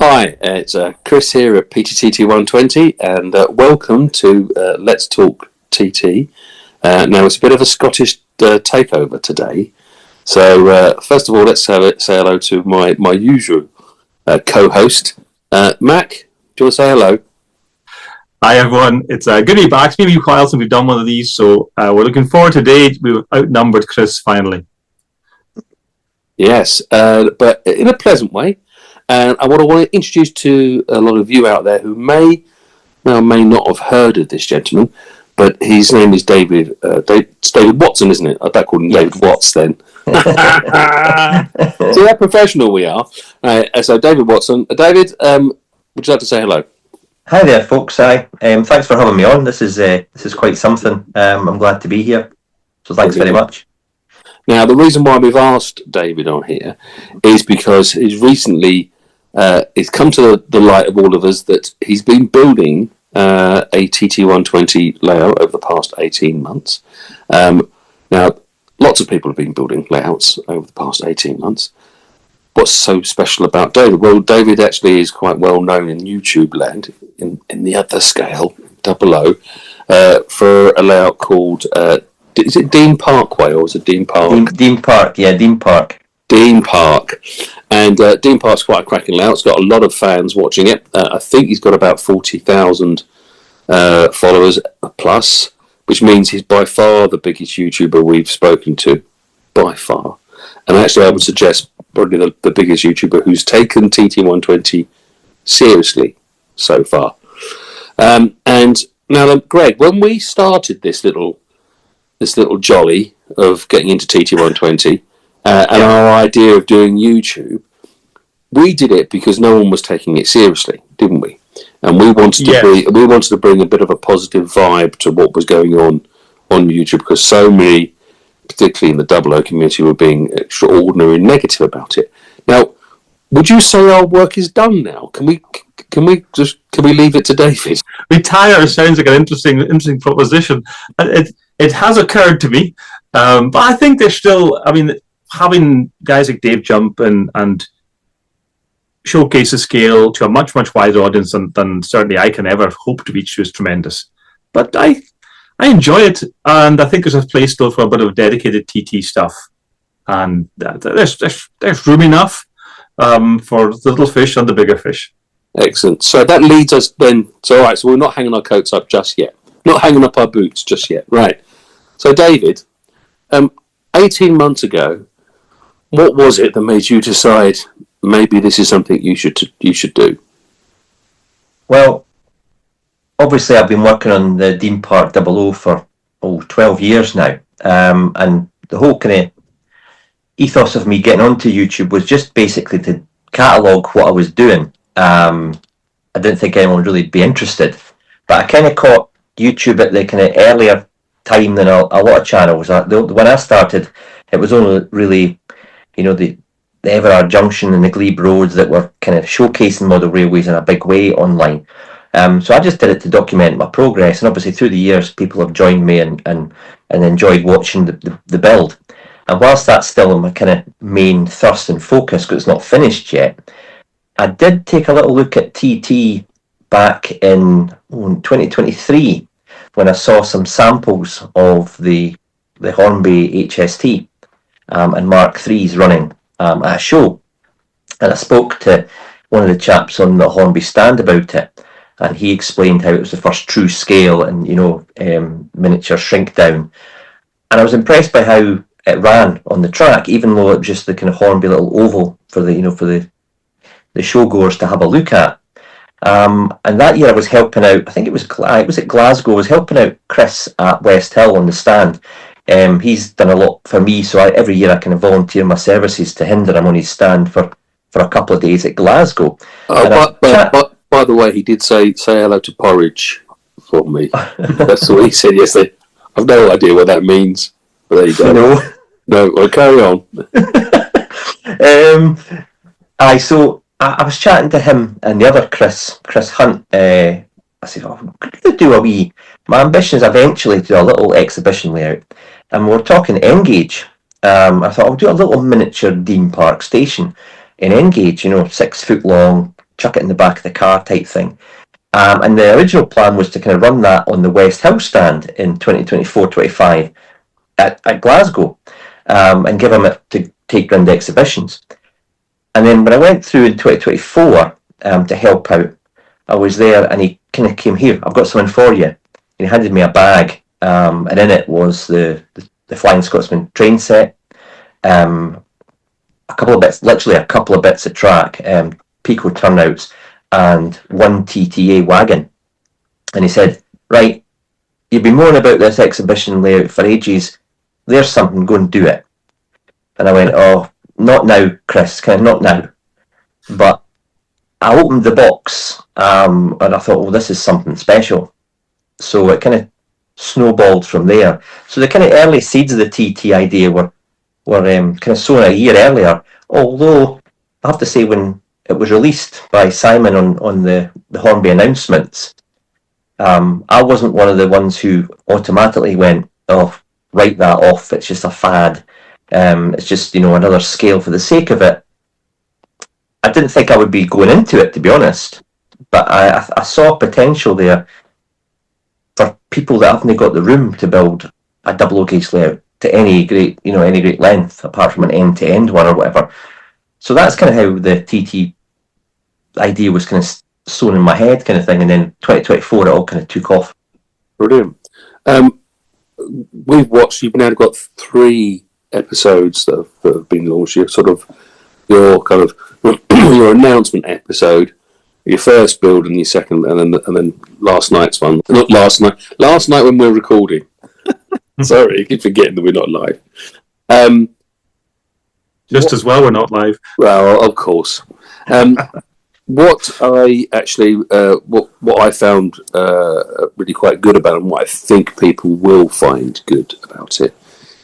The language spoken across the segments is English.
Hi, it's Chris here at Peachy TT120, and welcome to Let's Talk TT. Now, it's a bit of a Scottish takeover today, so first of all, let's say hello to my usual co-host, Mac. Do you want to say hello? Hi everyone, it's good to be back. It's been a while since we've done one of these, so we're looking forward to today. We've outnumbered Chris finally. Yes, but in a pleasant way. And I want to introduce to a lot of you out there who may not have heard of this gentleman, but his name is David. It's David Watson, isn't it? I don't call him David Watts then. See how professional we are. So David Watson. David, would you like to say hello? Hi there, folks. Hi. Thanks for having me on. This is quite something. I'm glad to be here. So thanks very much. Now, the reason why we've asked David on here is because he's recently it's come to the light of all of us that he's been building a TT120 layout over the past 18 months. Now, lots of people have been building layouts over the past 18 months. What's so special about David? Well, David actually is quite well known in YouTube land, in the other scale, 00, for a layout called... is it Dean Parkway or is it Dean Park? Dean Park, yeah, Dean Park. Dean Park. And Dean Park's quite a cracking layout. It's got a lot of fans watching it. I think he's got about 40,000 followers plus, which means he's by far the biggest YouTuber we've spoken to, by far. And actually, I would suggest probably the biggest YouTuber who's taken TT120 seriously so far. And now, Greg, when we started this little jolly of getting into TT120 and our idea of doing YouTube, we did it because no one was taking it seriously, didn't we? And we wanted to bring a bit of a positive vibe to what was going on YouTube, because so many, particularly in the 00 community, were being extraordinarily negative about it. Now, would you say our work is done now? Can we leave it to David? Retire sounds like an interesting proposition. It has occurred to me, but I think there's still. I mean, having guys like Dave jump and showcase the scale to a much wider audience than certainly I can ever hope to reach is tremendous. But I enjoy it, and I think there's a place still for a bit of dedicated TT stuff, and there's room enough for the little fish and the bigger fish. Excellent. So that leads us then. So all right. So we're not hanging our coats up just yet. Not hanging up our boots just yet. Right. So David, 18 months ago, what was it that made you decide maybe this is something you should do? Well, obviously I've been working on the Dean Park 00 for 12 years now, and the whole kind of ethos of me getting onto YouTube was just basically to catalogue what I was doing. I didn't think anyone would really be interested, but I kind of caught YouTube at the kind of earlier time than a lot of channels. When I started, it was only really, the Everard Junction and the Glebe Roads that were kind of showcasing model railways in a big way online. So I just did it to document my progress, and obviously through the years people have joined me and enjoyed watching the build. And whilst that's still my kind of main thrust and focus, because it's not finished yet, I did take a little look at TT back in 2023 when I saw some samples of the Hornby HST and Mark III's running at a show. And I spoke to one of the chaps on the Hornby stand about it, and he explained how it was the first true scale and miniature shrink down. And I was impressed by how it ran on the track, even though it was just the kind of Hornby little oval for the showgoers to have a look at. And that year I was helping out, I think it was at Glasgow, I was helping out Chris at West Hill on the stand. He's done a lot for me, so every year I kind of volunteer my services to hinder him on his stand for a couple of days at Glasgow. By the way, he did say hello to porridge for me. That's what he said yesterday. I've no idea what that means, but there you go. No, well, carry on. So I was chatting to him and the other Chris Hunt. I said, could do my ambition is eventually to do a little exhibition layout. And we're talking Engage. I thought I'll do a little miniature Dean Park station in Engage, 6 foot long, chuck it in the back of the car type thing. And the original plan was to kind of run that on the West Hill stand in 2024-25 at Glasgow, and give them it to take round exhibitions. And then when I went through in 2024 to help out, I was there, and he kind of came, here, I've got something for you. And he handed me a bag, and in it was the Flying Scotsman train set, a couple of bits, literally a couple of bits of track, Pico turnouts, and one TTA wagon. And he said, right, you've been moaning about this exhibition layout for ages, there's something, go and do it. And I went, oh, not now, Chris, kind of not now. But I opened the box, and I thought, well, this is something special. So it kind of snowballed from there. So the kind of early seeds of the TT idea were kind of sown a year earlier, although I have to say, when it was released by Simon on the Hornby announcements, I wasn't one of the ones who automatically went, oh, write that off, it's just a fad, it's just, another scale for the sake of it. I didn't think I would be going into it, to be honest, but I saw potential there for people that haven't got the room to build a double O gauge layout to any great length, apart from an end-to-end one or whatever. So that's kind of how the TT idea was kind of sewn in my head, kind of thing. And then 2024, it all kind of took off. Brilliant. We've watched. You've now got 3 episodes that have been launched. Your your announcement episode, your first build, and your second, and then last night's one. Not last night. Last night when we were recording. Sorry, I keep forgetting that we're not live. Just as well, we're not live. Well, of course. What I actually, what I found really quite good about it, and what I think people will find good about it,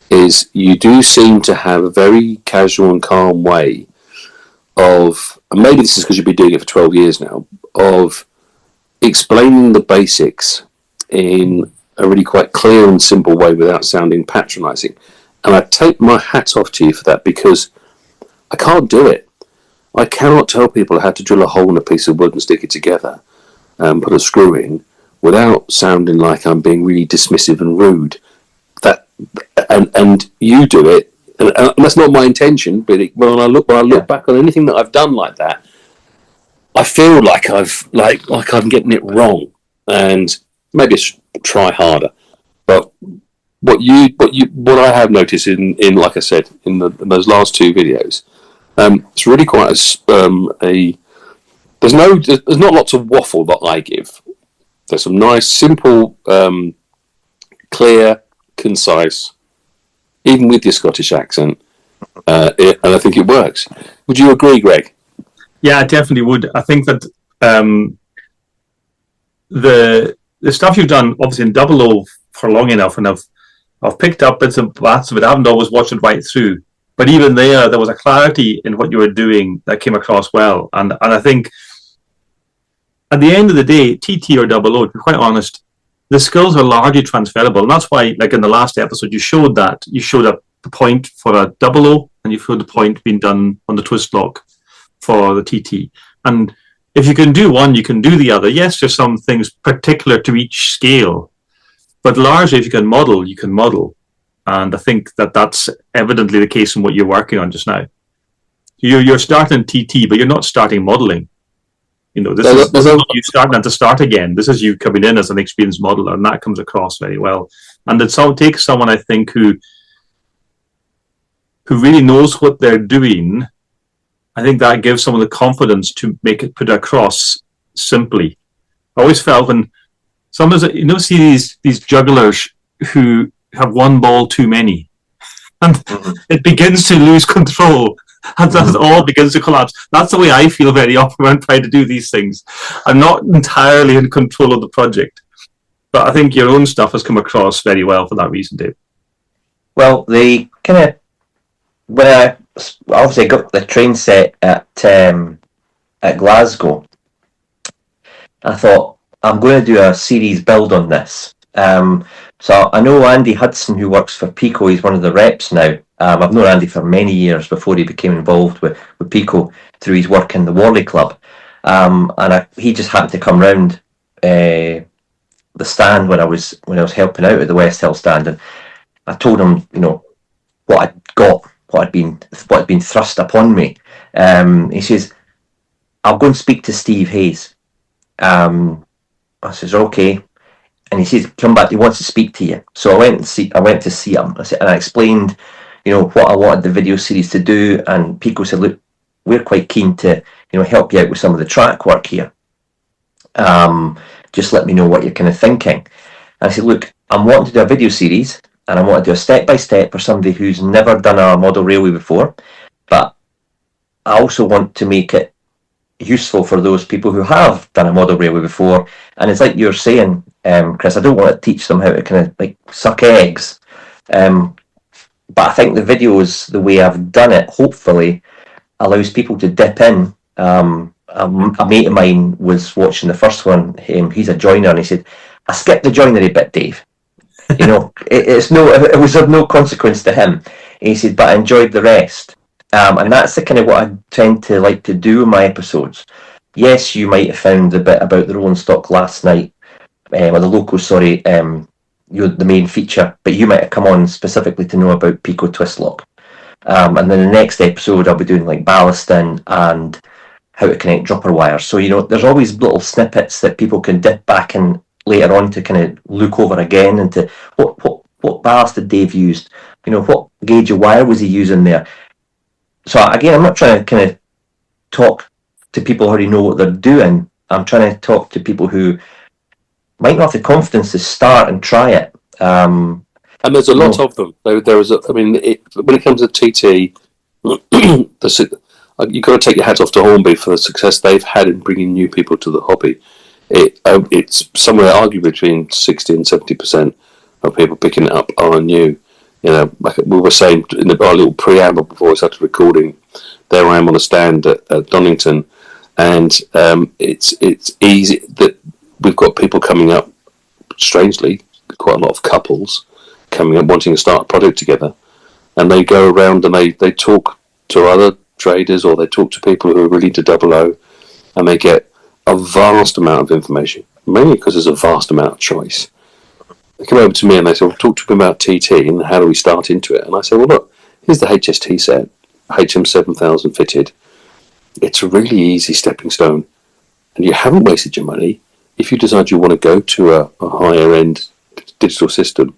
is you do seem to have a very casual and calm way of, and maybe this is because you've been doing it for 12 years now, of explaining the basics in a really quite clear and simple way without sounding patronising. And I take my hat off to you for that, because I can't do it. I cannot tell people how to drill a hole in a piece of wood and stick it together and put a screw in without sounding like I'm being really dismissive and rude. And you do it, and that's not my intention. But when I look back on anything that I've done like that, I feel like I'm getting it wrong, and maybe I should try harder. But what I have noticed in like I said in those last 2 videos. It's really quite there's not lots of waffle that I give. There's some nice, simple, clear, concise, even with your Scottish accent, and I think it works. Would you agree, Greg? Yeah, I definitely would. I think that the stuff you've done, obviously in Double O for long enough, and I've picked up bits and bats of it. I haven't always watched it right through. But even there was a clarity in what you were doing that came across well. And I think at the end of the day, TT or Double O, to be quite honest, the skills are largely transferable. And that's why, like in the last episode, you showed the point for a Double O, and you showed the point being done on the twist lock for the TT. And if you can do one, you can do the other. Yes, there's some things particular to each scale. But largely, if you can model, you can model. And I think that's evidently the case in what you're working on just now. You're starting TT, but you're not starting modelling. This is not you starting to start again. This is you coming in as an experienced modeler, and that comes across very well. And it takes someone, I think, who really knows what they're doing. I think that gives someone the confidence to make it put across simply. I always felt when someone, see these jugglers who have one ball too many, and it begins to lose control, and that all begins to collapse. That's the way I feel very often when I'm trying to do these things. I'm not entirely in control of the project, but I think your own stuff has come across very well for that reason, Dave. Well, when I obviously got the train set at Glasgow, I thought, I'm going to do a series build on this. So I know Andy Hudson, who works for Pico. He's one of the reps now. I've known Andy for many years before he became involved with Pico through his work in the Warley Club. and he just happened to come round the stand when I was helping out at the West Hill stand, and I told him, what I'd got, what had been thrust upon me. He says, "I'll go and speak to Steve Hayes." I says, "Okay." And he says, "Come back, he wants to speak to you." So I went to see him, and I explained, what I wanted the video series to do. And Pico said, "Look, we're quite keen to, help you out with some of the track work here. Just let me know what you're kind of thinking." And I said, "Look, I'm wanting to do a video series, and I want to do a step-by-step for somebody who's never done a model railway before, but I also want to make it useful for those people who have done a model railway before. And it's like you're saying, Chris, I don't want to teach them how to kind of like suck eggs, but I think the videos, the way I've done it, hopefully allows people to dip in." A mate of mine was watching the first one. He's a joiner, and he said, "I skipped the joinery bit, Dave. It was of no consequence to him." He said, "But I enjoyed the rest." And that's the kind of what I tend to like to do in my episodes. Yes, you might have found the bit about the rolling stock last night, or the locals, sorry, the main feature, but you might have come on specifically to know about Pico Twistlock. And then the next episode, I'll be doing like ballasting and how to connect dropper wires. So, there's always little snippets that people can dip back in later on to kind of look over again into what ballast did Dave used? What gauge of wire was he using there? So again, I'm not trying to kind of talk to people who already know what they're doing. I'm trying to talk to people who might not have the confidence to start and try it. And there's a lot of them. There is. When it comes to TT, you've got to take your hat off to Hornby for the success they've had in bringing new people to the hobby. It's somewhere arguably between 60 and 70% of people picking it up are new. Like we were saying in our little preamble before we started recording, there I am on a stand at Donington, and it's easy that we've got people coming up, strangely, quite a lot of couples coming up wanting to start a project together, and they go around and they talk to other traders, or they talk to people who are really into 00, and they get a vast amount of information, mainly because there's a vast amount of choice. They come over to me and they say, "Well, talk to me about TT and how do we start into it?" And I say, "Well, look, here's the HST set, HM7000 fitted. It's a really easy stepping stone, and you haven't wasted your money. If you decide you want to go to a higher end digital system,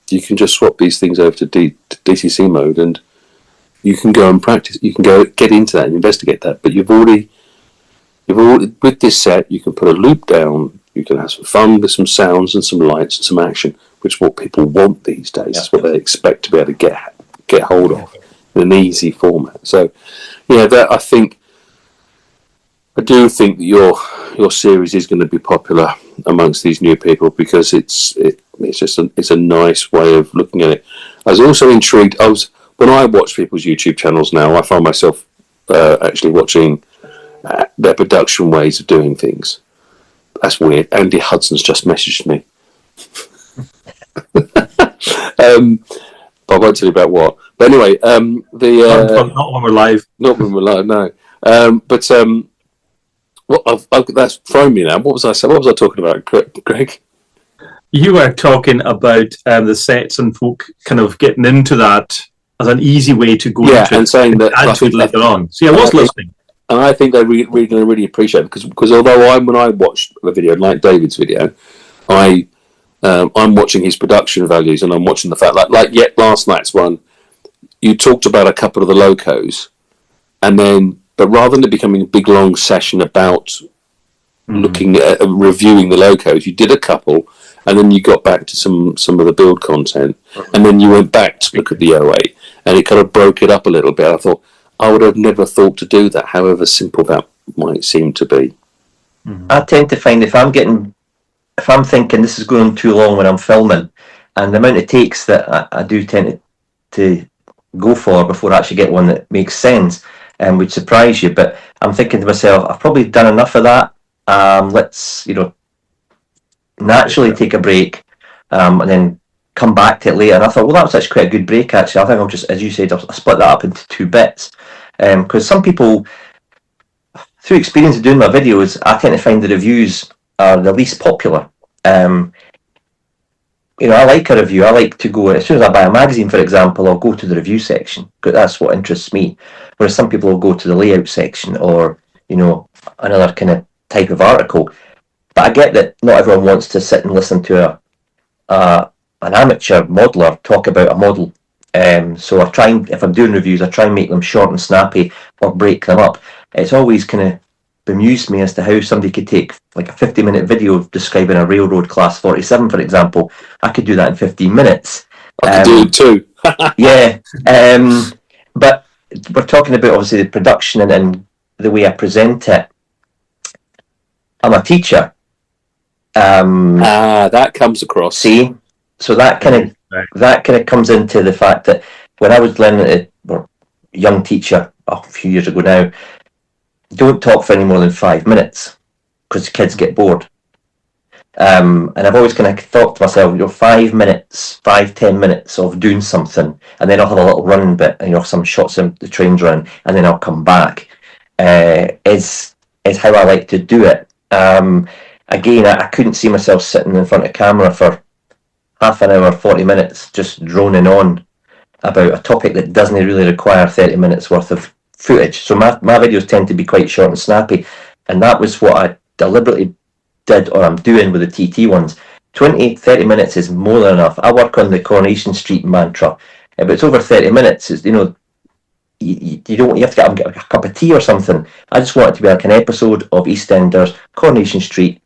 you can just swap these things over to DCC mode, and you can go and practice. You can go get into that and investigate that. But you've already with this set, you can put a loop down. You can have some fun with some sounds and some lights and some action, which is what people want these days. It's what they expect to be able to get hold of in an easy format." So, I do think that your series is going to be popular amongst these new people, because it's a nice way of looking at it. I was also intrigued. When I watch people's YouTube channels now, I find myself actually watching their production ways of doing things. That's weird. Andy Hudson's just messaged me. But I won't tell you about what. But anyway, not when we're live. Not when we're live, no. That's thrown me now. What was I saying? What was I talking about, Greg? You were talking about the sets and folk kind of getting into that as an easy way to go into and saying that add to it later on. So I was listening. And I think they're really going to really appreciate it, because although when I watched the video, like David's video, I'm watching his production values, and I'm watching the fact like last night's one, you talked about a couple of the locos, but rather than it becoming a big long session about looking at reviewing the locos, you did a couple, and then you got back to some of the build content, and then you went back to look at the 08, and it kind of broke it up a little bit. I thought, I would have never thought to do that, however simple that might seem to be. I tend to find if I'm thinking this is going too long when I'm filming, and the amount of takes that I do tend to go for before I actually get one that makes sense, would surprise you. But I'm thinking to myself, I've probably done enough of that. Let's naturally take a break, and then come back to it later. And I thought, well, that was actually quite a good break, actually. I think I'll just, as you said, I'll split that up into two bits, because some people, through experience of doing my videos, I tend to find the reviews are the least popular. You know, I like a review. I like to go, as soon as I buy a magazine, for example, I'll go to the review section, because that's what interests me. Whereas some people will go to the layout section, or, you know, another kind of type of article. But I get that not everyone wants to sit and listen to an amateur modeler talk about a model. So I try and, if I'm doing reviews, I try and make them short and snappy, or break them up. It's always kind of bemused me as to how somebody could take like a 50-minute video describing a railroad class 47, for example. I could do that in 15 minutes. I could do it too. Yeah. But we're talking about obviously the production and the way I present it. I'm a teacher. That comes across. See, so that kind of comes into the fact that when I was learning or young teacher a few years ago now, don't talk for any more than 5 minutes, because kids get bored. And I've always kind of thought to myself, you know, 5 minutes, 5-10 minutes of doing something, and then I'll have a little running bit, and, you know, some shots of the trains run, and then I'll come back. Is how I like to do it. Again, I couldn't see myself sitting in front of camera for half an hour, 40 minutes, just droning on about a topic that doesn't really require 30 minutes worth of footage. So my videos tend to be quite short and snappy, and that was what I deliberately did, or I'm doing with the TT ones. 20-30 minutes is more than enough. I work on the Coronation Street mantra. If it's over 30 minutes, it's, you know, you have to get a cup of tea or something. I just want it to be like an episode of EastEnders, Coronation Street,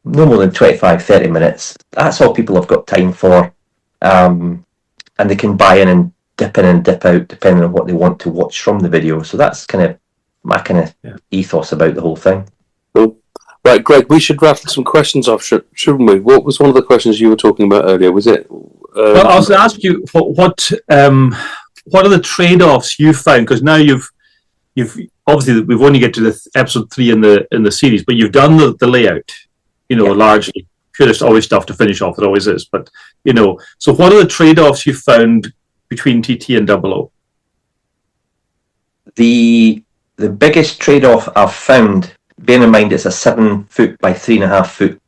no more than 25-30 minutes. That's all people have got time for, and they can buy in and dip in and dip out depending on what they want to watch from the video. So that's kind of my ethos about the whole thing. Cool. Right, Greg, we should rattle some questions off, shouldn't we? What was one of the questions you were talking about earlier? Was it? Well, I was going to ask you what are the trade-offs you found? Because now you've obviously, we've only get to the episode 3 in the series, but you've done the layout, you know, largely. Sure, there's always stuff to finish off. It always is, but you know. So, what are the trade-offs you found between TT and 00? The biggest trade-off I've found, bearing in mind it's a 7-foot by 3.5-foot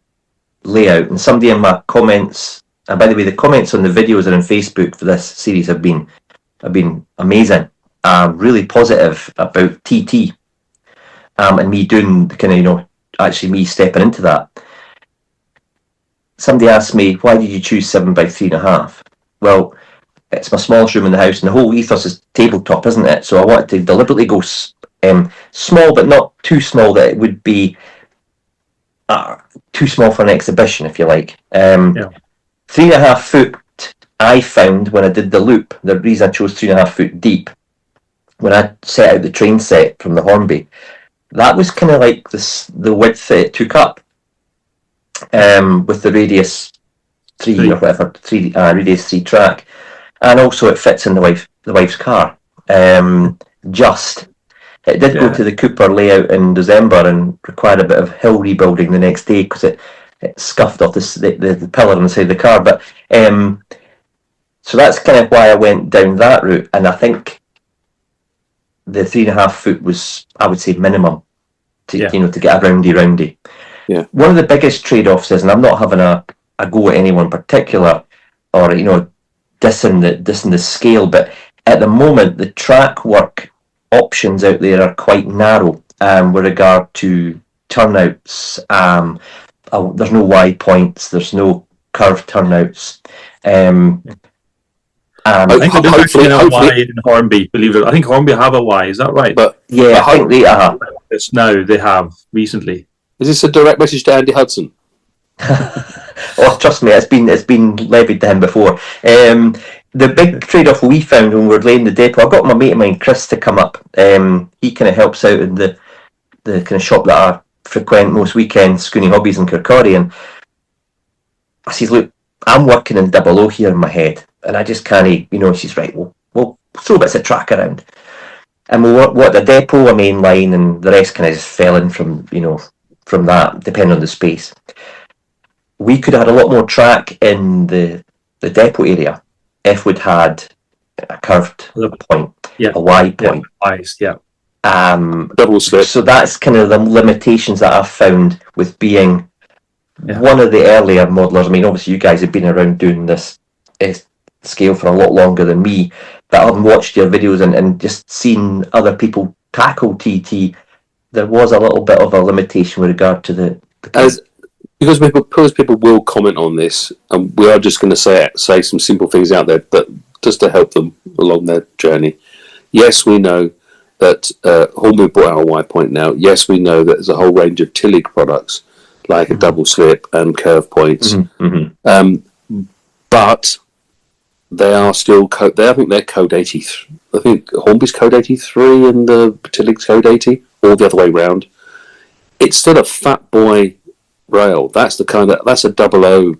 layout, and somebody in my comments, and by the way, the comments on the videos and on Facebook for this series have been amazing, really positive about TT, and me doing the kind of, you know, actually me stepping into that. Somebody asked me, why did you choose 7 by 3.5? Well, it's my smallest room in the house, and the whole ethos is tabletop, isn't it? So I wanted to deliberately go small, but not too small that it would be too small for an exhibition, if you like. 3.5 foot, I found when I did the loop, the reason I chose 3.5 foot deep, when I set out the train set from the Hornby, that was kind of like the width that it took up, with the radius 3 or whatever, radius 3 track, and also it fits in the wife's car. It did go to the Cooper layout in December and required a bit of hill rebuilding the next day because it scuffed off the pillar on the side of the car. But so that's kind of why I went down that route, and I think the 3.5 foot was, I would say, minimum to to get a roundy. Yeah. One of the biggest trade-offs is, and I'm not having a go at anyone particular, or dissing the scale, but at the moment the track work options out there are quite narrow with regard to turnouts. There's no Y points, there's no curved turnouts. I think there's actually a Y in Hornby, believe it. I think Hornby have a Y, is that right? But I think they are. It's now, they have recently. Is this a direct message to Andy Hudson? Oh, trust me, it's been levied to him before. The big trade-off we found when we were laying the depot, I got my mate of mine, Chris, to come up. He kind of helps out in the kind of shop that I frequent most weekends, Scooning Hobbies in Kirkcaldy, and I says, look, I'm working in 00 here in my head, and I just can't, she's right, we'll throw bits of track around. And we want the depot, a main line, and the rest kind of just fell in from that, depending on the space. We could have had a lot more track in the depot area if we'd had a curved point, a Y point. Double slip. So that's kind of the limitations that I've found with being one of the earlier modelers. I mean, obviously you guys have been around doing this scale for a lot longer than me, but I've watched your videos and just seen other people tackle TT. There was a little bit of a limitation with regard to the because people will comment on this, and we are just going to say some simple things out there, but just to help them along their journey. Yes, we know that Hornby brought out a wide point now. Yes, we know that there's a whole range of Tillig products like a double slip and curve points, but they are still code. I think they're code 83. I think Hornby's code 83 and the Tillig's code 80, or the other way round. It's still a fat boy rail. That's a double O.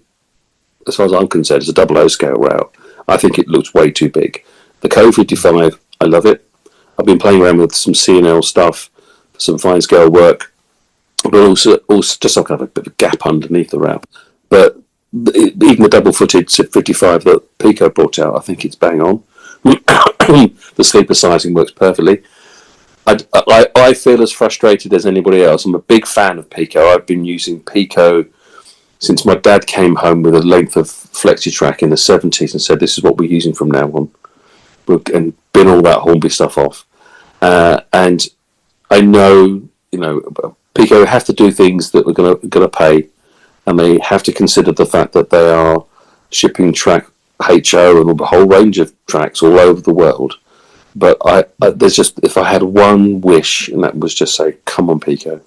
As far as I'm concerned, it's a double O scale rail. I think it looks way too big. The code 55, I love it. I've been playing around with some C&L stuff, some fine scale work, but also just some kind of a bit of a gap underneath the rail. But even the double-footed 55 that Pico brought out, I think it's bang on. The sleeper sizing works perfectly. I feel as frustrated as anybody else. I'm a big fan of Pico. I've been using Pico since my dad came home with a length of FlexiTrack in the 70s and said, this is what we're using from now on. And bin all that Hornby stuff off. And I know, Pico have to do things that we're going to pay, and they have to consider the fact that they are shipping track HO and a whole range of tracks all over the world. But there's just, if I had one wish, and that was just say, come on, Pico,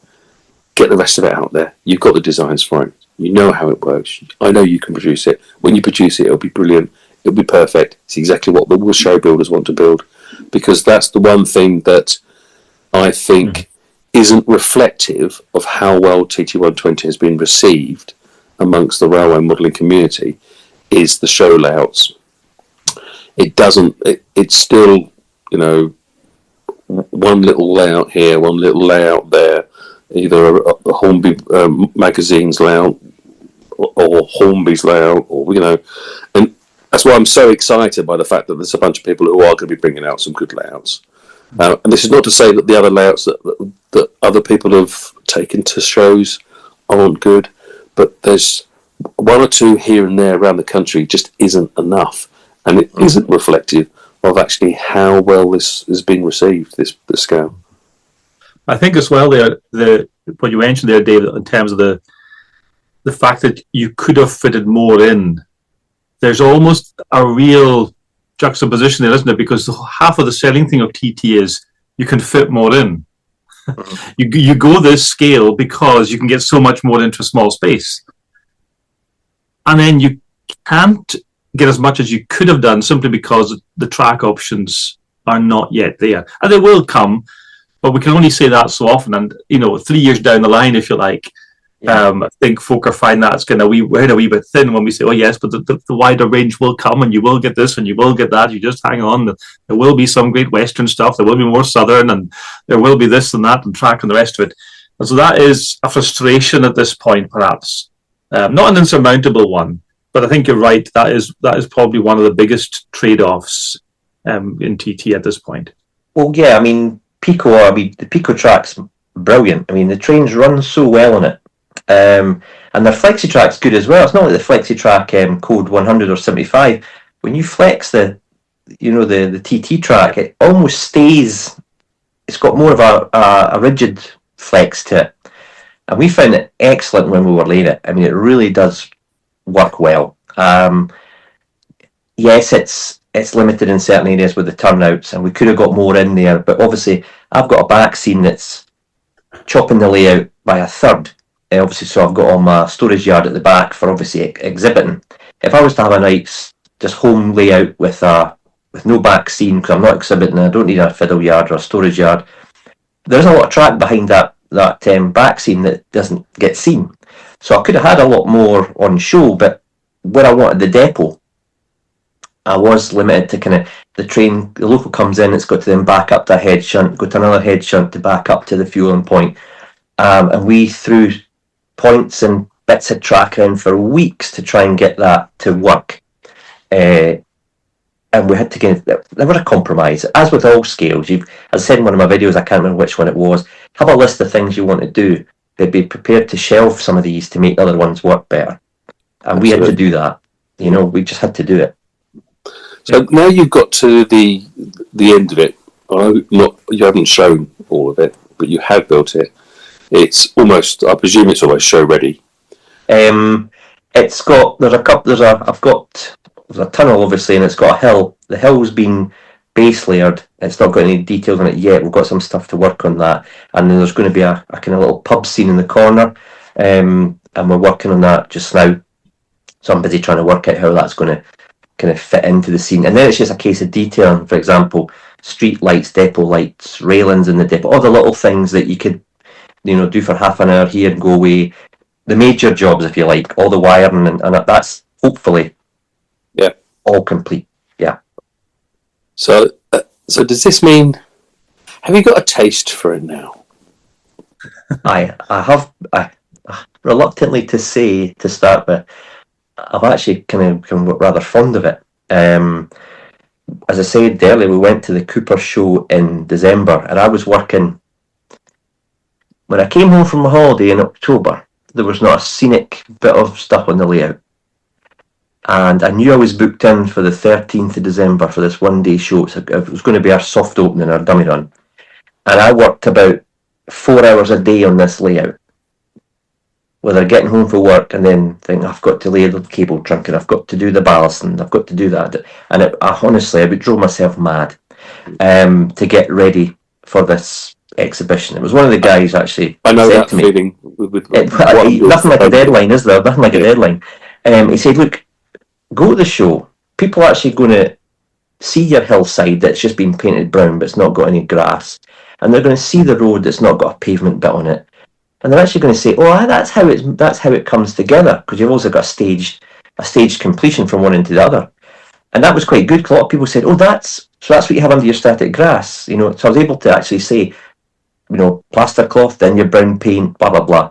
get the rest of it out there. You've got the designs for it. You know how it works. I know you can produce it. When you produce it, it'll be brilliant. It'll be perfect. It's exactly what the show builders want to build, because that's the one thing that I think isn't reflective of how well TT120 has been received amongst the railway modelling community is the show layouts. It doesn't. It's still, one little layout here, one little layout there, either a Hornby magazine's layout or Hornby's layout, or and that's why I'm so excited by the fact that there's a bunch of people who are going to be bringing out some good layouts. And this is not to say that the other layouts that other people have taken to shows aren't good, but there's one or two here and there around the country just isn't enough, and it isn't reflective of actually how well this is being received, this scale. I think as well, what you mentioned there, David, in terms of the fact that you could have fitted more in, there's almost a real juxtaposition there, isn't it? Because half of the selling thing of TT is you can fit more in. You go this scale because you can get so much more into a small space. And then you can't get as much as you could have done simply because the track options are not yet there. And they will come, but we can only say that so often. And, 3 years down the line, if you like, I think folk are finding that's kind of we're a wee bit thin when we say, oh yes, but the wider range will come, and you will get this and you will get that. You just hang on. There will be some great Western stuff. There will be more Southern, and there will be this and that and track and the rest of it. And so that is a frustration at this point, perhaps. Not an insurmountable one, but I think you're right. That is probably one of the biggest trade-offs in TT at this point. Well, yeah, the Pico track's brilliant. The trains run so well on it. And their FlexiTrack's good as well. It's not like the FlexiTrack code 100 or 75. When you flex the TT track, it almost stays. It's got more of a rigid flex to it, and we found it excellent when we were laying it. It really does work well. Yes, it's limited in certain areas with the turnouts, and we could have got more in there. But obviously, I've got a back scene that's chopping the layout by a third. Obviously, so I've got all my storage yard at the back for obviously exhibiting. If I was to have a nice just home layout with no back scene, because I'm not exhibiting, I don't need a fiddle yard or a storage yard. There's a lot of track behind that back scene that doesn't get seen. So I could have had a lot more on show, but where I wanted the depot, I was limited to kind of the train. The local comes in, it's got to then back up to a head shunt, go to another head shunt to back up to the fueling point, and we threw points and bits of track in for weeks to try and get that to work. and we had to get, there was a compromise. As with all scales, as I said in one of my videos, I can't remember which one it was, have a list of things you want to do. They'd be prepared to shelve some of these to make other ones work better. And we had to do that. You know, we just had to do it. So now you've got to the end of it. You haven't shown all of it, but you have built it. It's almost, I presume it's almost show ready. It's got, there's a tunnel obviously, and it's got a hill. The hill's been base layered. It's not got any details on it yet. We've got some stuff to work on that. And then there's going to be a kind of little pub scene in the corner. And we're working on that just now. So I'm busy trying to work out how that's going to kind of fit into the scene. And then it's just a case of detailing, for example, street lights, depot lights, railings in the depot, all the little things that you could, you know, do for half an hour here and go away. The major jobs, if you like, all the wiring, and that's hopefully all complete. Yeah. So does this mean, have you got a taste for it now? I have, reluctantly to say to start with, I've actually kind of rather fond of it. As I said earlier, we went to the Cooper show in December, and I was working. When I came home from my holiday in October, there was not a scenic bit of stuff on the layout. And I knew I was booked in for the 13th of December for this one-day show. It was going to be our soft opening, our dummy run. And I worked about 4 hours a day on this layout. Whether getting home for work and then think I've got to lay the cable trunk and I've got to do the ballast and I've got to do that. And honestly, I drove myself mad to get ready for this exhibition. It was one of the guys actually. I know said that to me, feeling. Nothing like a deadline, is there? Nothing like a deadline. He said, look, go to the show. People are actually going to see your hillside that's just been painted brown but it's not got any grass. And they're going to see the road that's not got a pavement bit on it. And they're actually going to say, oh, that's how it comes together, because you've also got a staged completion from one into the other. And that was quite good, because a lot of people said, oh, that's what you have under your static grass. You know, so I was able to actually say, you know, plaster cloth, then your brown paint, blah, blah, blah.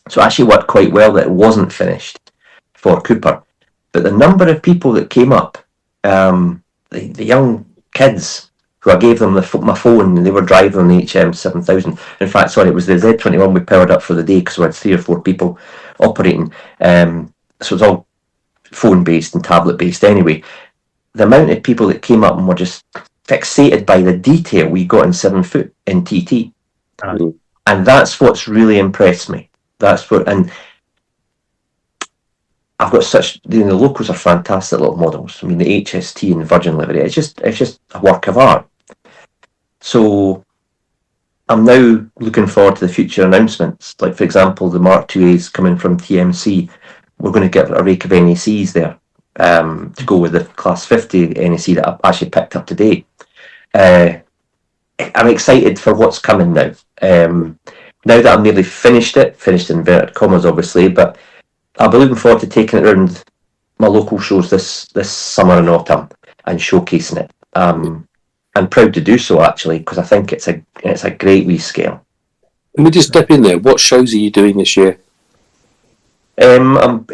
So it actually worked quite well that it wasn't finished for Cooper. But the number of people that came up, the young kids, who I gave them my phone, and they were driving the HM7000. In fact, sorry, it was the Z21 we powered up for the day, because we had 3 or 4 people operating. So it was all phone-based and tablet-based anyway. The amount of people that came up and were just fixated by the detail we got in 7 foot in TT. And that's what's really impressed me. And I've got the locals are fantastic little models. I mean, the HST and Virgin livery, it's just a work of art. So I'm now looking forward to the future announcements. Like, for example, the Mark IIAs coming from TMC. We're going to get a rake of NECs there to go with the Class 50 NEC that I've actually picked up today. I'm excited for what's coming now. Now that I've nearly finished in inverted commas, obviously, but I'll be looking forward to taking it around my local shows this summer and autumn and showcasing it. I'm proud to do so, actually, because I think it's a great wee scale. Let me just step in there. What shows are you doing this year? Well,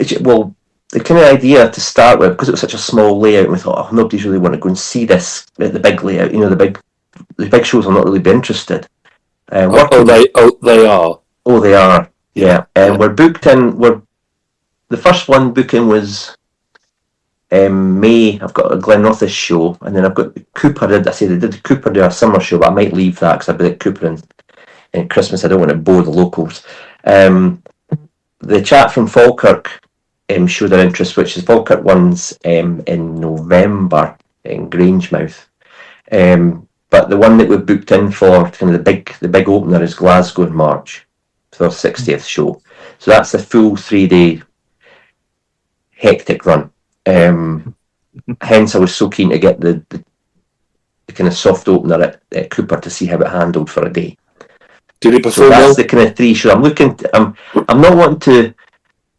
the kind of idea to start with, because it was such a small layout, we thought, nobody's really want to go and see this at the big layout. You know, the big shows will not really be interested. They are. Oh, they are. Yeah. We're booked in. The first one booking was May. I've got a Glenrothes show, and then I've got Cooper. They did Cooper do a summer show, but I might leave that because I'll be at Cooper in Christmas. I don't want to bore the locals. The chat from Falkirk showed their interest, which is Falkirk one's in November in Grangemouth. But the one that we've booked in for kind of the big opener is Glasgow in March for our 60th show. So that's a full 3-day hectic run. Hence, I was so keen to get the kind of soft opener at Cooper to see how it handled for a day. Did it perform well? That's the kind of 3 show. I'm not wanting to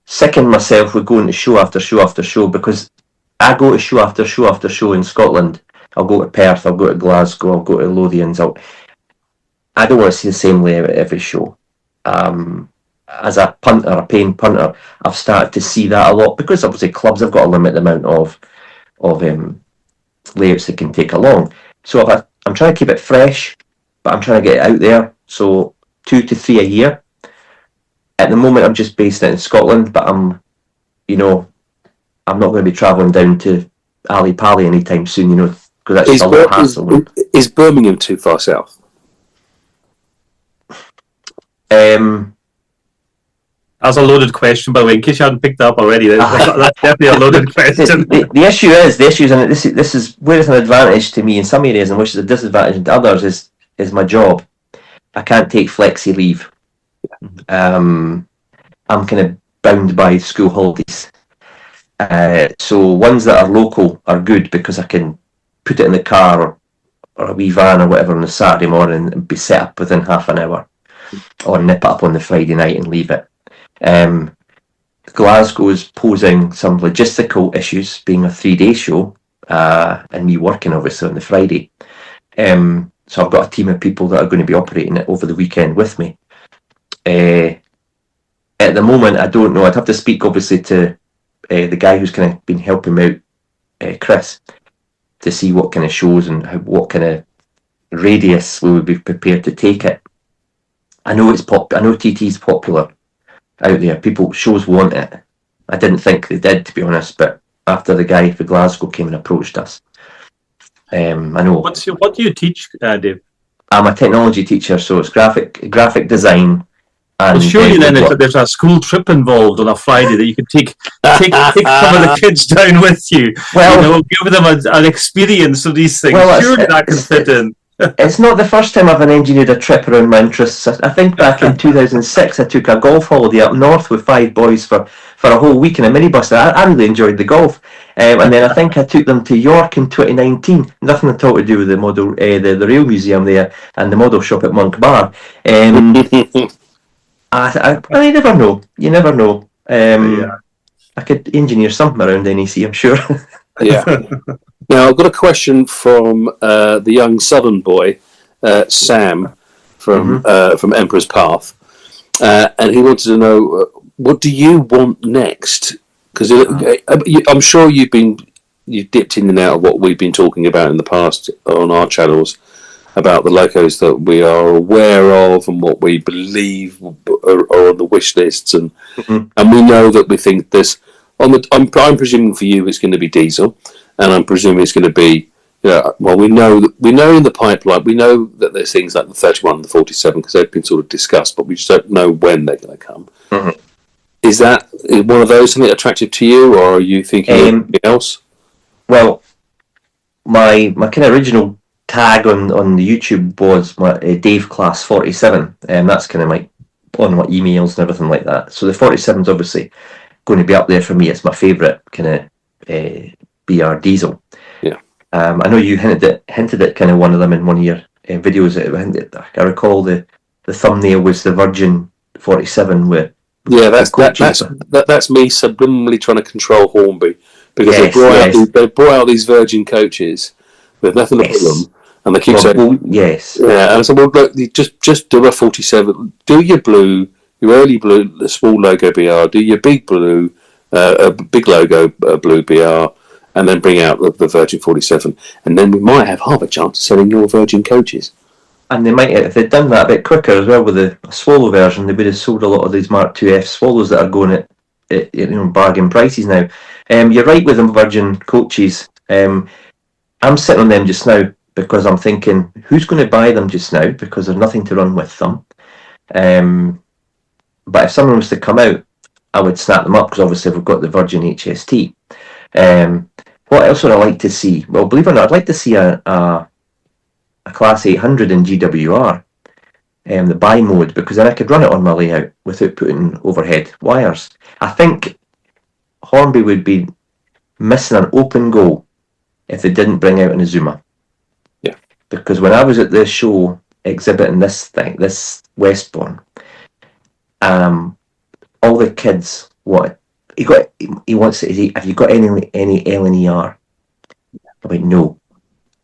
sicken myself with going to show after show after show, because I go to show after show after show in Scotland. I'll go to Perth, I'll go to Glasgow, I'll go to Lothians. I don't want to see the same layout at every show. As a paying punter, I've started to see that a lot, because obviously clubs have got a limited amount of layouts that can take along. So I'm trying to keep it fresh, but I'm trying to get it out there. So 2 to 3 a year. At the moment, I'm just based in Scotland, but I'm not going to be travelling down to Ali Pali anytime soon, because that's just a lot of hassle. Is Birmingham too far south? That's a loaded question, by the way. In case you hadn't picked up already, that's definitely a loaded question. The issue is, and this is where it's an advantage to me in some areas, and which is a disadvantage to others, is my job. I can't take flexi leave. I'm kind of bound by school holidays. So ones that are local are good because I can put it in the car or a wee van or whatever on a Saturday morning and be set up within half an hour, or nip it up on the Friday night and leave it. Glasgow is posing some logistical issues, being a 3-day show, and me working obviously on the Friday. So I've got a team of people that are going to be operating it over the weekend with me. At the moment, I don't know. I'd have to speak obviously to the guy who's kind of been helping me out, Chris, to see what kind of shows and what kind of radius we would be prepared to take it. I know I know TT's popular out there. Shows want it. I didn't think they did, to be honest, but after the guy for Glasgow came and approached us, I know. What do you teach, Dave? I'm a technology teacher, so it's graphic design. And surely then there's a school trip involved on a Friday that you could take some of the kids down with you. Well, give them an experience of these things. Well, surely that can fit in. It's not the first time I've engineered a trip around my interests. I think back in 2006 I took a golf holiday up north with 5 boys for a whole week in a minibus. I really enjoyed the golf. And then I think I took them to York in 2019. Nothing at all to do with the model, the rail museum there and the model shop at Monk Bar. I never know. You never know. I could engineer something around NEC, I'm sure. Yeah. Now, I've got a question from the young southern boy, Sam, from Emperor's Path. And he wanted to know, what do you want next? Because I'm sure you've dipped in and out of what we've been talking about in the past on our channels, about the locos that we are aware of and what we believe are on the wish lists, and we know that we think this. I'm presuming for you it's going to be diesel, and I'm presuming it's going to be. We know in the pipeline. We know that there's things like the 31 and the 47 because they've been sort of discussed, but we just don't know when they're going to come. Mm-hmm. Is that one of those something attractive to you, or are you thinking anything else? Well, my kind of original tag on the YouTube was my Dave Class 47, and that's kind of like on my emails and everything like that. So the 47 is obviously going to be up there for me. It's my favourite kind of BR diesel. Yeah. I know you hinted at kind of one of them in one of your videos. I recall the thumbnail was the Virgin 47 with. Yeah, that's me subliminally trying to control Hornby because they brought out these Virgin coaches with nothing to put them. And they keep saying, yes. Yeah, and I said, well, look, just do a 47. Do your blue, your early blue, the small logo BR. Do your big blue, big logo blue BR, and then bring out the Virgin 47. And then we might have half a chance of selling your Virgin coaches. And they might, if they'd done that a bit quicker as well with the Swallow version, they would have sold a lot of these Mark II F Swallows that are going at bargain prices now. You're right with the Virgin coaches. I'm sitting on them just now, because I'm thinking, who's going to buy them just now? Because there's nothing to run with them. But if someone was to come out, I would snap them up, because obviously we've got the Virgin HST. What else would I like to see? Well, believe it or not, I'd like to see a Class 800 in GWR, the buy mode, because then I could run it on my layout without putting overhead wires. I think Hornby would be missing an open goal if they didn't bring out an Azuma. Yeah. Because when I was at the show exhibiting this Westbourne, all the kids he wants it. Have you got any LNER? I went, no.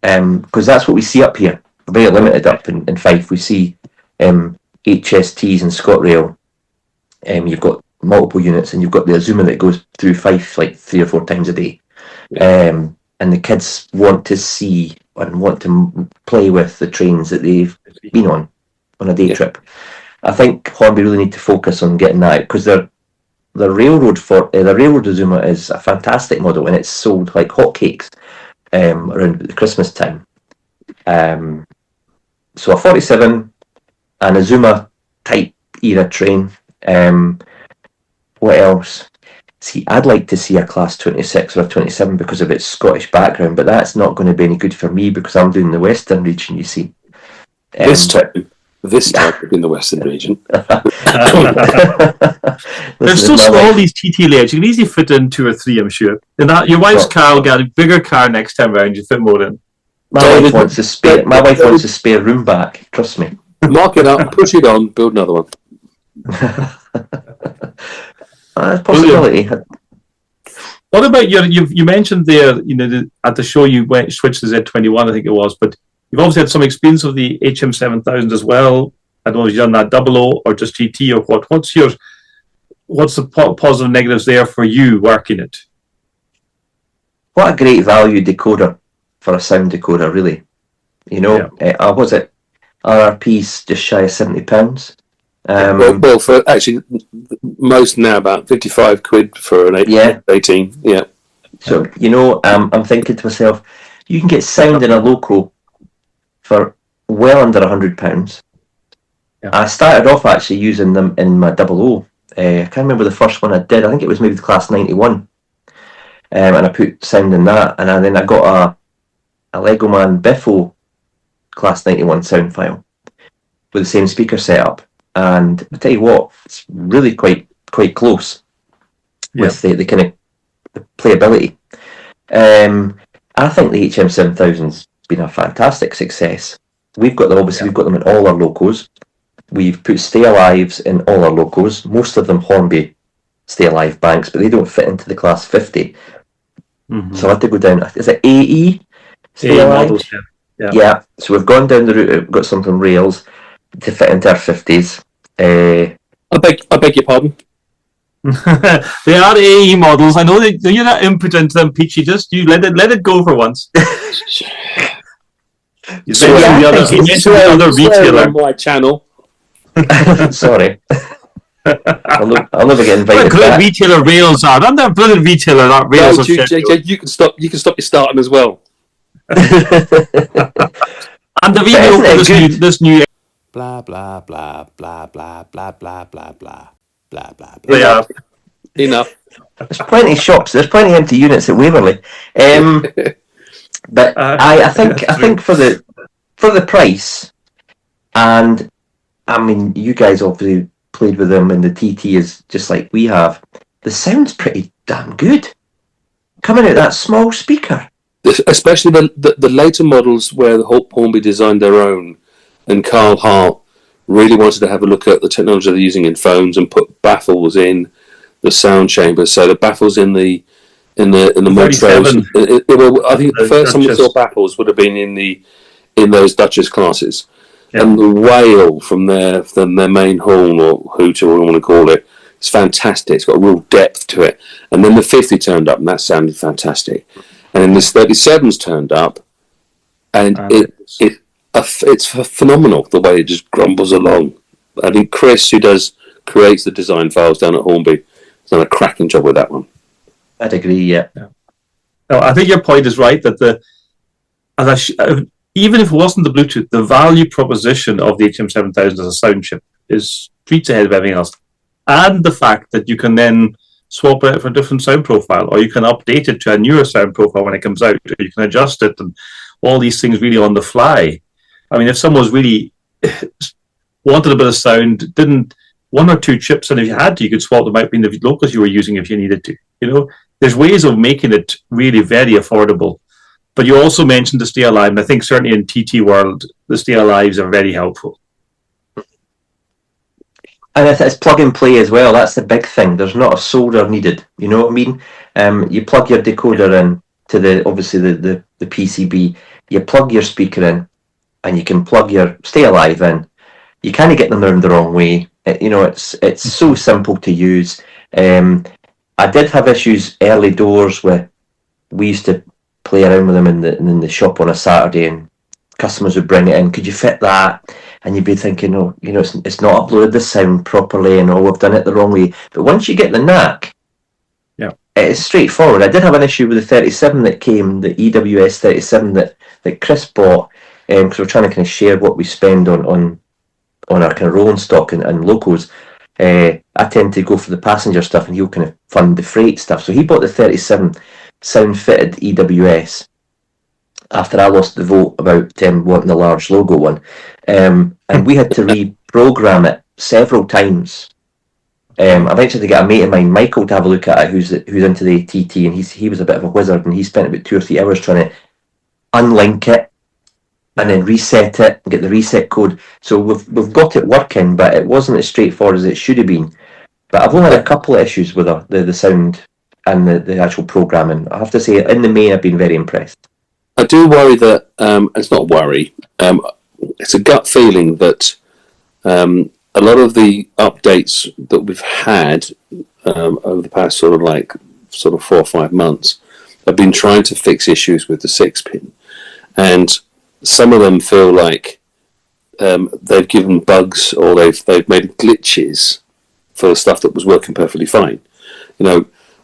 Because that's what we see up here. Very limited up in Fife. We see HSTs and ScotRail. You've got multiple units, and you've got the Azuma that goes through Fife like 3 or 4 times a day. and the kids want to see and want to play with the trains that they've been on a day trip. I think Hornby really need to focus on getting that, because the railroad Azuma is a fantastic model, and it's sold like hotcakes around the Christmas time. So a 47, an Azuma type era train. What else? See, I'd like to see a Class 26 or a 27 because of its Scottish background, but that's not going to be any good for me because I'm doing the Western region, you see. This type in the Western region. They're so small, these TT layouts. You can easily fit in 2 or 3, I'm sure. And that, your wife's car will get a bigger car next time round. You fit more in. My wife wants a spare room back. Trust me. Mark it up, push it on, build another one. That's a possibility. What about you mentioned there, at the show you switched to Z21, I think it was, but you've obviously had some experience of the HM7000 as well. I don't know if you've done that 00 or just GT or what. What's the positive negatives there for you working it? What a great value decoder for a sound decoder, really. Was it RRP's just shy of £70? Well, for actually most now about 55 quid for an 18. Yeah. So I'm thinking to myself, you can get sound in a loco for well under £100. Yeah. I started off actually using them in my 00. I can't remember the first one I did. I think it was maybe the Class 91, and I put sound in that, and then I got a Lego Man Biffo Class 91 sound file with the same speaker setup. And I tell you what, it's really quite close with the kind of playability. I think the HM7000's been a fantastic success. We've got them in all our locos. We've put Stay Alives in all our locos. Most of them Hornby Stay Alive banks, but they don't fit into the Class 50. Mm-hmm. So I had to go down. Is it AE Stay Alive? Models, yeah. So we've gone down the route. We've got some from Rails to fit into our 50s. I beg your pardon. They are AE models. I know that you're not input into them, Peachy. Just you let it go for once. You mentioned the other retailer on my channel. Sorry. I'll never get invited. What a great retailer Rails are. I'm not a brilliant retailer. That Rails you can stop. You can stop your starting as well. And the video for this new. Blah blah blah blah blah blah blah blah blah blah blah. They are enough. There's plenty of shops. There's plenty of empty units at Waverley. But I think for the price, and I mean, you guys obviously played with them, and the TT is just like we have. The sound's pretty damn good coming out that small speaker. Especially the later models where the Hornby designed their own, and Carl Hart really wanted to have a look at the technology they're using in phones and put baffles in the sound chambers. So the baffles in the MacTrains. I think the first time we saw baffles would have been in those Duchess classes, and the wail from their main horn or hooter, or what you want to call it, it's fantastic. It's got a real depth to it. And then the 50 turned up, and that sounded fantastic. And then this 37's turned up, and it's phenomenal the way it just grumbles along. I think Chris, who creates the design files down at Hornby, has done a cracking job with that one. I'd agree. Yeah. No, I think your point is right that even if it wasn't the Bluetooth, the value proposition of the HM7000 as a sound chip is streets ahead of everything else, and the fact that you can then swap it out for a different sound profile, or you can update it to a newer sound profile when it comes out, or you can adjust it, and all these things really on the fly. I mean, if someone was really wanted a bit of sound, didn't 1 or 2 chips, and if you had to, you could swap them out between the locals you were using if you needed to. There's ways of making it really very affordable. But you also mentioned the Stay Alive, and I think certainly in TT world, the Stay Alives are very helpful. And it's plug and play as well. That's the big thing. There's not a solder needed. You know what I mean? You plug your decoder in to the PCB. You plug your speaker in, and you can plug your Stay Alive in. You kind of get them around the wrong way. It's so simple to use. I did have issues early doors with. We used to play around with them in the shop on a Saturday, and customers would bring it in. Could you fit that? And you'd be thinking, oh, it's not uploaded the sound properly, and we've done it the wrong way. But once you get the knack, it's straightforward. I did have an issue with the 37 that came, the EWS 37 that Chris bought, because we're trying to kind of share what we spend on our kind of rolling stock and locals. I tend to go for the passenger stuff, and he'll kind of fund the freight stuff. So he bought the 37 sound fitted EWS after I lost the vote about wanting the large logo one, and we had to reprogram it several times. I've actually had to get a mate of mine, Michael, to have a look at it, who's into the TT, and he was a bit of a wizard, and he spent about 2 or 3 hours trying to unlink it and then reset it and get the reset code. So we've got it working, but it wasn't as straightforward as it should have been. But I've only had a couple of issues with the sound and the actual programming. I have to say, in the main, I've been very impressed. I do worry that it's not worry. It's a gut feeling that a lot of the updates that we've had over the past sort of 4 or 5 months have been trying to fix issues with the 6-pin, and some of them feel like they've given bugs or they've made glitches for the stuff that was working perfectly fine.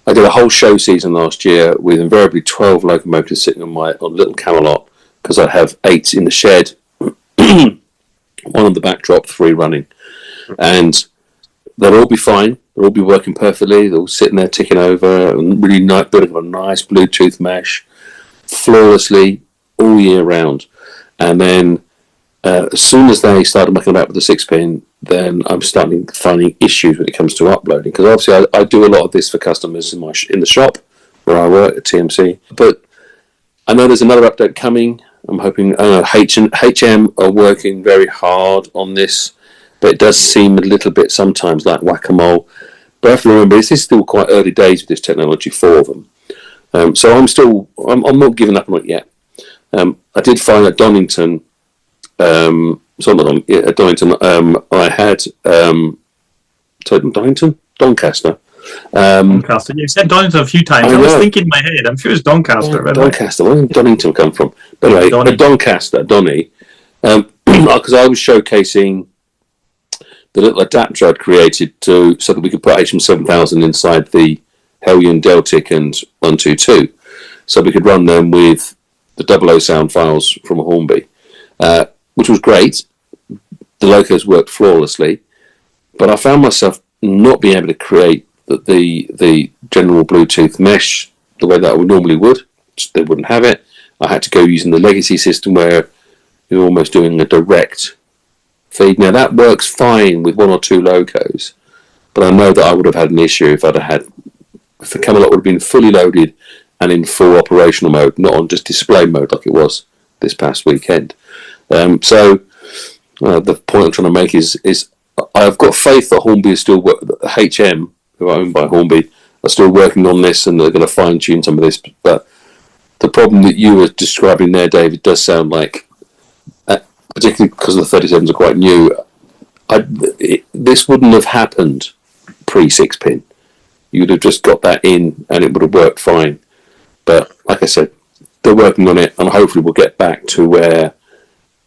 I did a whole show season last year with invariably 12 locomotives sitting on little Camelot, because I have 8 in the shed, 1 on the backdrop, 3 running. And they'll all be fine. They'll all be working perfectly. They're all sitting there ticking over, and really building a nice Bluetooth mesh flawlessly all year round. And then as soon as they started mucking about with the 6-pin, then I'm starting finding issues when it comes to uploading. Because obviously I do a lot of this for customers in the shop where I work at TMC. But I know there's another update coming. I'm hoping HM are working very hard on this. But it does seem a little bit sometimes like whack-a-mole. But I have to remember, this is still quite early days with this technology for them. So I'm not giving up on it yet. I did find at Donington, at Donington, I had Donington? Doncaster. Doncaster. You said Donington a few times. I was thinking in my head, I'm sure it's Doncaster. Oh, Doncaster. Where did Donington come from? But anyway, Doncaster, Donny, because I was showcasing the little adapter I'd created so that we could put HM7000 inside the Hellion Deltic and 122, so we could run them with the 00 sound files from a Hornby, which was great. The locos worked flawlessly, but I found myself not being able to create the general Bluetooth mesh the way that I normally would. They wouldn't have it. I had to go using the legacy system where you're almost doing a direct feed. Now that works fine with 1 or 2 locos, but I know that I would have had an issue if the Camelot would have been fully loaded and in full operational mode, not on just display mode like it was this past weekend. So the point I'm trying to make is I've got faith that Hornby is still HM, who are owned by Hornby, are still working on this, and they're going to fine tune some of this. But the problem that you were describing there, David, does sound like, particularly because the 37s are quite new, this wouldn't have happened pre-6-pin. You'd have just got that in and it would have worked fine. But like I said, they're working on it, and hopefully we'll get back to where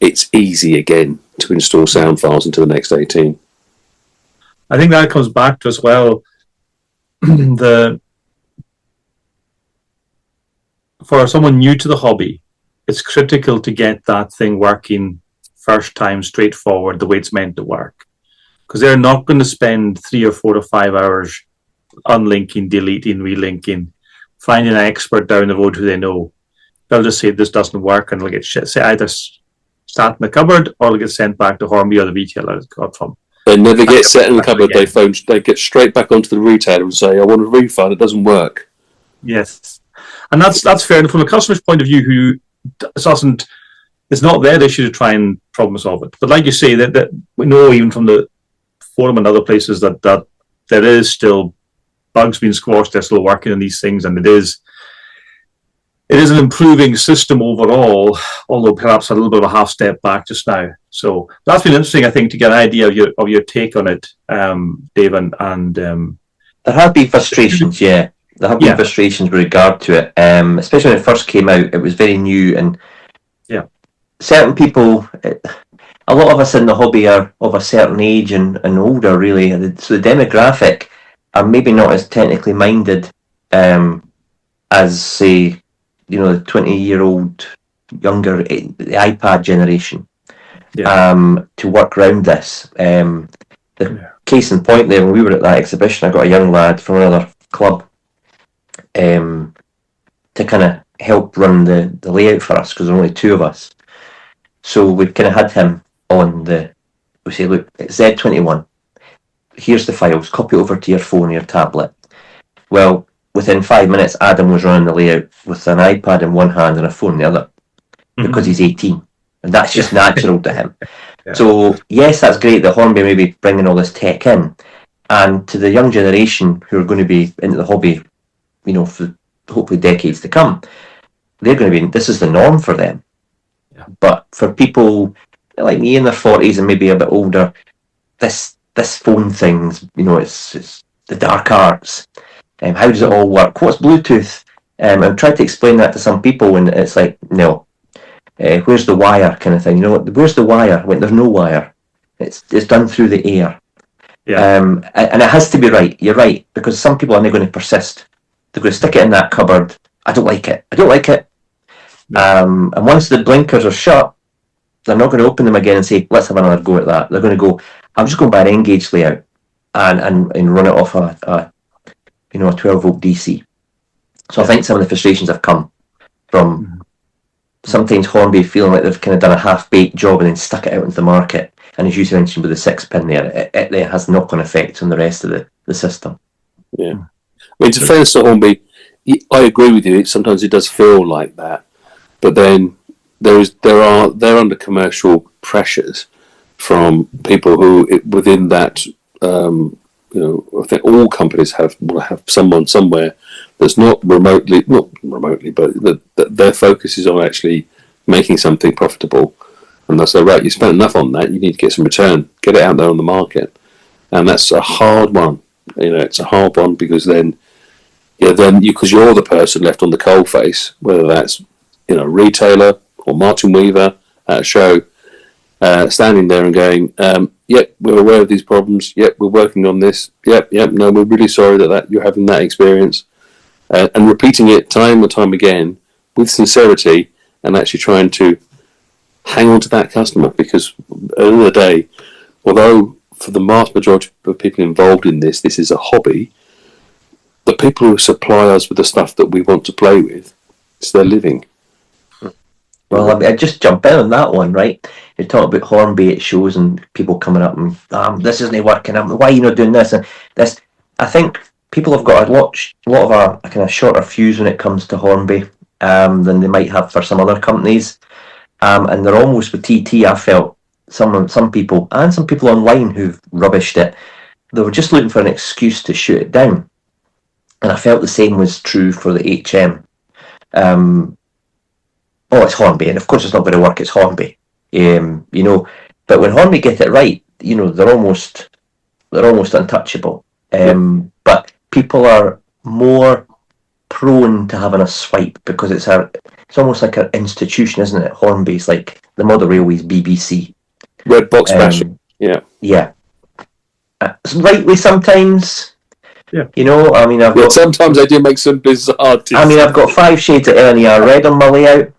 it's easy again to install sound files into the next 18. I think that comes back to as well for someone new to the hobby, it's critical to get that thing working first time, straightforward, the way it's meant to work. Because they're not going to spend 3 or 4 or 5 hours unlinking, deleting, relinking, finding an expert down the road who they know. They'll just say this doesn't work, and it'll get either sat in the cupboard or it'll get sent back to Hornby or the retailer it got from. They never get set in the cupboard. They get straight back onto the retailer and say, I want a refund, it doesn't work. Yes. And that's fair enough from a customer's point of view who it's not their issue to try and problem solve it. But like you say, that we know even from the forum and other places that there is still bugs being squashed, they're still working on these things, and it is an improving system overall, although perhaps a little bit of a half step back just now. So that's been interesting, I think, to get an idea of your take on it, Dave. And there have been frustrations, yeah. There have been frustrations with regard to it, especially when it first came out. It was very new, and certain people, a lot of us in the hobby are of a certain age and older, really. So the demographic are maybe not as technically minded as, say, the 20-year-old younger, the iPad generation, to work around this. The case in point there, when we were at that exhibition, I got a young lad from another club to kind of help run the layout for us, because there were only two of us. So we kind of had him on we say, look, it's Z21. Here's the files, copy it over to your phone or your tablet. Well, within 5 minutes, Adam was running the layout with an iPad in one hand and a phone in the other, because he's 18. And that's just natural to him. So, yes, that's great that Hornby may be bringing all this tech in. And to the young generation who are going to be into the hobby, for hopefully decades to come, they're going to be, this is the norm for them. But for people like me in their 40s and maybe a bit older, this phone thing's, it's the dark arts. How does it all work? What's Bluetooth? I've tried to explain that to some people, and it's like, no. Where's the wire kind of thing? Where's the wire? When there's no wire. It's done through the air. And it has to be right. You're right, because some people are not going to persist. They're going to stick it in that cupboard. I don't like it. And once the blinkers are shut, they're not going to open them again and say, let's have another go at that. They're going to go, I'm just going to buy an N-gauge layout and run it off a 12-volt DC. So I think some of the frustrations have come from sometimes Hornby feeling like they've kind of done a half-baked job and then stuck it out into the market. And as you mentioned with the 6-pin there, it has knock-on effects on the rest of the system. Yeah. I mean, to fairness to Hornby, I agree with you. Sometimes it does feel like that. But then they're under commercial pressures from people who, within that, I think all companies will have someone somewhere that's not remotely, but their focus is on actually making something profitable. And they'll say, right, you spent enough on that, you need to get some return, get it out there on the market. And that's a hard one. It's a hard one, because then because you're the person left on the coalface, whether that's, retailer or Martin Weaver at a show, standing there and going, yep, we're aware of these problems. Yep, we're working on this. Yep, no, we're really sorry that you're having that experience. And repeating it time and time again with sincerity, and actually trying to hang on to that customer, because at the end of the day, although for the vast majority of people involved in this is a hobby, the people who supply us with the stuff that we want to play with, it's their living. Well, I just jump in on that one, right? You talk about Hornby at shows and people coming up and this isn't working. Why are you not doing this and this? I think people have got a lot of a kind of shorter fuse when it comes to Hornby than they might have for some other companies, and they're almost with TT. I felt some people and some people online who've rubbished it. They were just looking for an excuse to shoot it down, and I felt the same was true for the HM. It's Hornby, and of course it's not going to work. It's Hornby, But when Hornby get it right, they're almost untouchable. But people are more prone to having a swipe, because it's almost like an institution, isn't it? Hornby's like the Model Railways BBC. Red box bashing. Yeah. Rightly sometimes. Yeah. Sometimes I do make some bizarre decisions. I've got 5 shades of LNER red on my layout.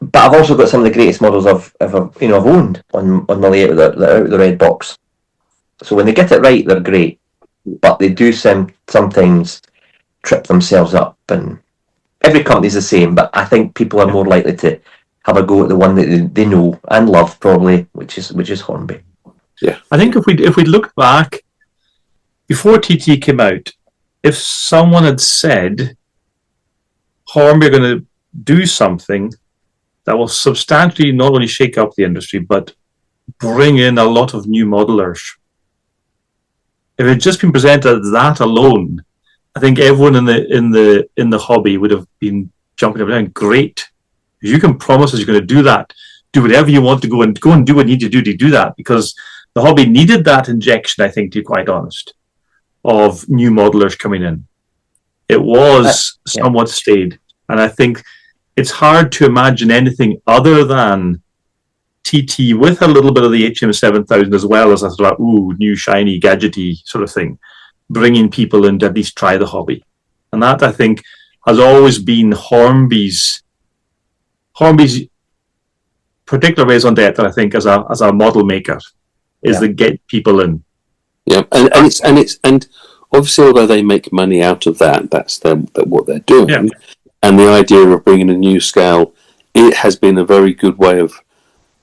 But I've also got some of the greatest models I've owned on my layout that are out of the red box. So when they get it right, they're great. But they do sometimes trip themselves up, and every company's the same, but I think people are more likely to have a go at the one that they know and love, probably, which is Hornby. Yeah, I think if we look back before TT came out, if someone had said Hornby are going to do something that will substantially not only shake up the industry but bring in a lot of new modelers, if it had just been presented as that alone, I think everyone in the hobby would have been jumping up and down. Great. You can promise us you're going to do that. Do whatever you want to go and do what you need to do that, because the hobby needed that injection, I think, to be quite honest, of new modelers coming in. It was somewhat staid. And I think it's hard to imagine anything other than TT with a little bit of the HM7000 as well as a sort of, new shiny gadgety sort of thing, bringing people in to at least try the hobby. And that, I think, has always been Hornby's particular raison d'etre, I think, as a model maker, is to get people in. Yeah, and obviously, although they make money out of that, that's what they're doing. Yeah. And the idea of bringing a new scale, it has been a very good way of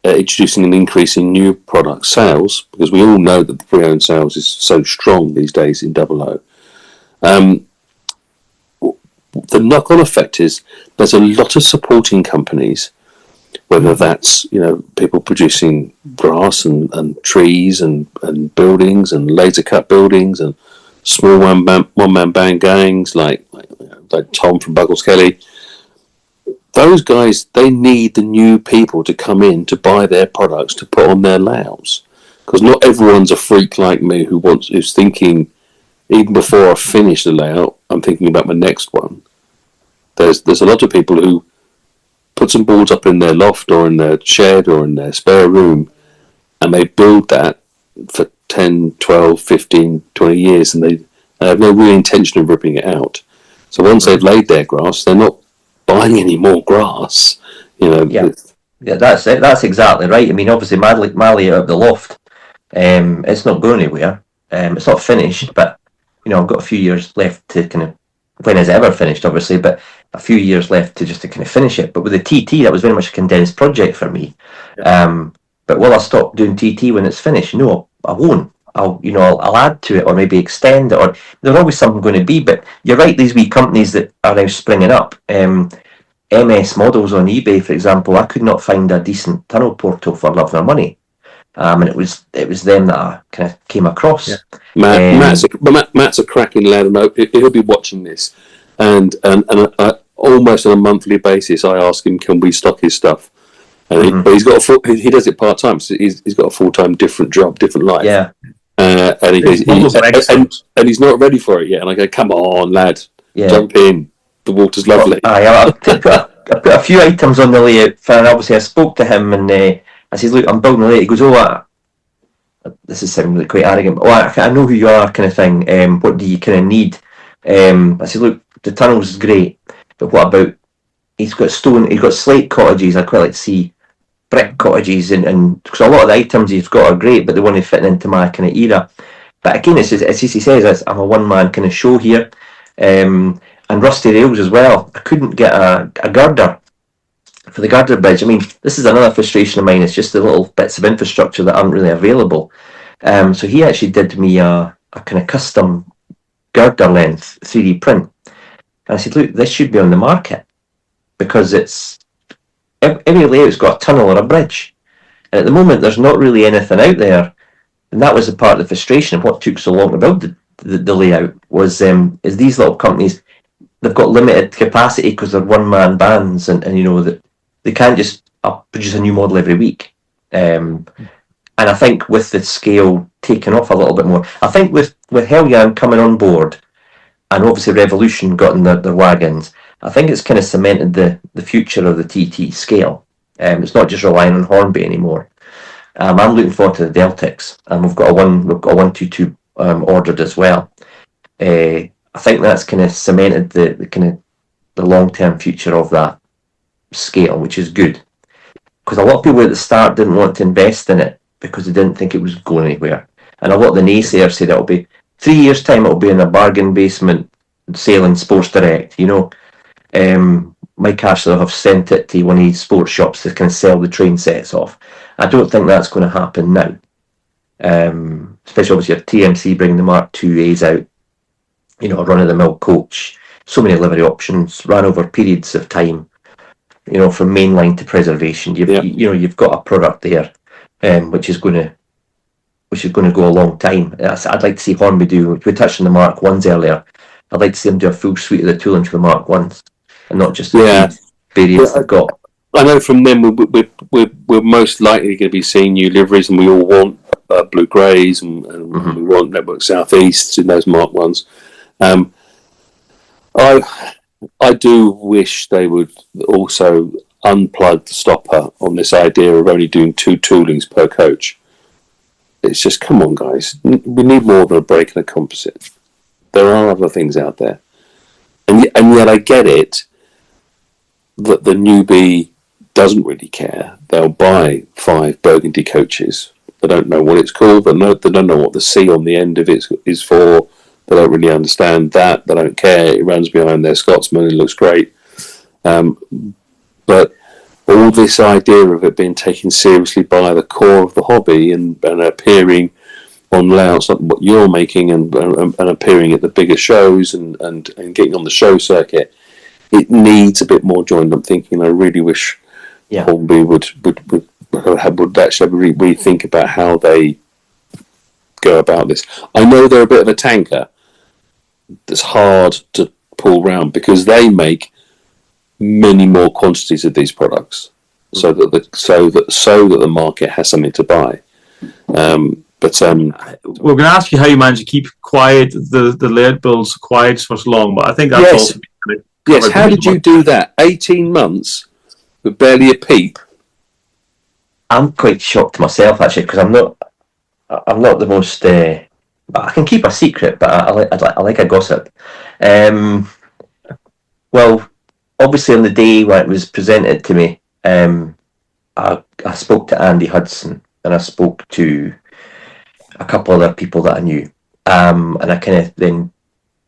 introducing an increase in new product sales, because we all know that the pre-owned sales is so strong these days in 00. The knock-on effect is there's a lot of supporting companies, whether that's people producing grass and trees and buildings and laser cut buildings and small one-man band gangs like Tom from Buggles Kelly. Those guys, they need the new people to come in to buy their products to put on their layouts, because not everyone's a freak like me who's thinking, even before I finish the layout, I'm thinking about my next one. There's a lot of people who put some boards up in their loft or in their shed or in their spare room, and they build that for 10, 12, 15, 20 years, and they have no real intention of ripping it out. So once they've laid their grass, they're not buying any more grass. Yeah, that's it. That's exactly right. I mean, obviously, my layout of the loft, it's not going anywhere. It's not finished, but I've got a few years left to kind of, when it's ever finished, obviously, but a few years left to kind of finish it. But with the TT, that was very much a condensed project for me. Yeah. But will I stop doing TT when it's finished? No, I won't. I'll add to it, or maybe extend it, or there's always something going to be. But you're right, these wee companies that are now springing up, MS Models on eBay, for example, I could not find a decent tunnel portal for love nor money. And it was them that I kind of came across. Yeah. Matt's a cracking lad, and he'll be watching this. And almost on a monthly basis, I ask him, can we stock his stuff? And but he's got he does it part time, so he's got a full time different job, different life. Yeah. And he goes, and he's not ready for it yet. And I go, come on, lad, jump in. The water's lovely. I put a few items on the layout, and obviously I spoke to him, and I said, look, I'm building the layout. He goes, this is sounding really quite arrogant, but I know who you are, kind of thing. What do you kind of need? I said, look, the tunnel's is great, but what about, he's got slate cottages. I'd quite like to see brick cottages, and because a lot of the items he's got are great, but they want to fit into my kind of era. But again, as he says, I'm a one-man kind of show here, and rusty rails as well. I couldn't get a girder for the girder bridge. I mean, this is another frustration of mine. It's just the little bits of infrastructure that aren't really available. So he actually did me a kind of custom girder length 3D print. And I said, look, this should be on the market, because it's every layout's got a tunnel or a bridge. And at the moment, there's not really anything out there. And that was the part of the frustration of what took so long to build the layout, was is these little companies, they've got limited capacity because they're one-man bands, and that they can't just produce a new model every week. And I think with the scale taking off a little bit more, I think with Heljan coming on board, and obviously Revolution got in their wagons, I think it's kind of cemented the future of the TT scale. It's not just relying on Hornby anymore. I'm looking forward to the Deltics, and we've got a 122 ordered as well. I think that's kind of cemented the long-term future of that scale, which is good. Because a lot of people at the start didn't want to invest in it because they didn't think it was going anywhere. And a lot of the naysayers said it'll be 3 years' time, it'll be in a bargain basement selling Sports Direct. Mike Ashley will have sent it to one of these sports shops to kind of sell the train sets off. I don't think that's going to happen now. Especially obviously your TMC bringing the Mark IIAs out, a run-of-the-mill coach, so many livery options, ran over periods of time, from mainline to preservation. You've got a product there, which is going to go a long time. I'd like to see Hornby do. We touched on the Mark I's earlier. I'd like to see them do a full suite of the tooling for the Mark I's, and not just the variants they've got. I know from them we're most likely going to be seeing new liveries, and we all want Blue Greys, and we want Network Southeast in those Mark ones. I do wish they would also unplug the stopper on this idea of only doing 2 toolings per coach. It's just, come on, guys. We need more than a brake and a composite. There are other things out there. And yet I get it that the newbie doesn't really care. They'll buy 5 Burgundy coaches. They don't know what it's called. They don't know what the C on the end of it is for. They don't really understand that. They don't care. It runs behind their Scotsman. It looks great. But all this idea of it being taken seriously by the core of the hobby and appearing on layouts like what you're making and appearing at the bigger shows and getting on the show circuit, it needs a bit more joined up thinking. I really wish Hornby would actually rethink about how they go about this. I know they're a bit of a tanker that's hard to pull round because they make many more quantities of these products, so that the market has something to buy. But we're going to ask you how you manage to keep quiet the layout builds quiet for so long. But I think that's also yes. How did you do that? 18 months with barely a peep. I'm quite shocked myself actually because I'm not the most. I can keep a secret, but I like a gossip. Well, obviously on the day when it was presented to me, I spoke to Andy Hudson and I spoke to a couple other people that I knew, and I kind of then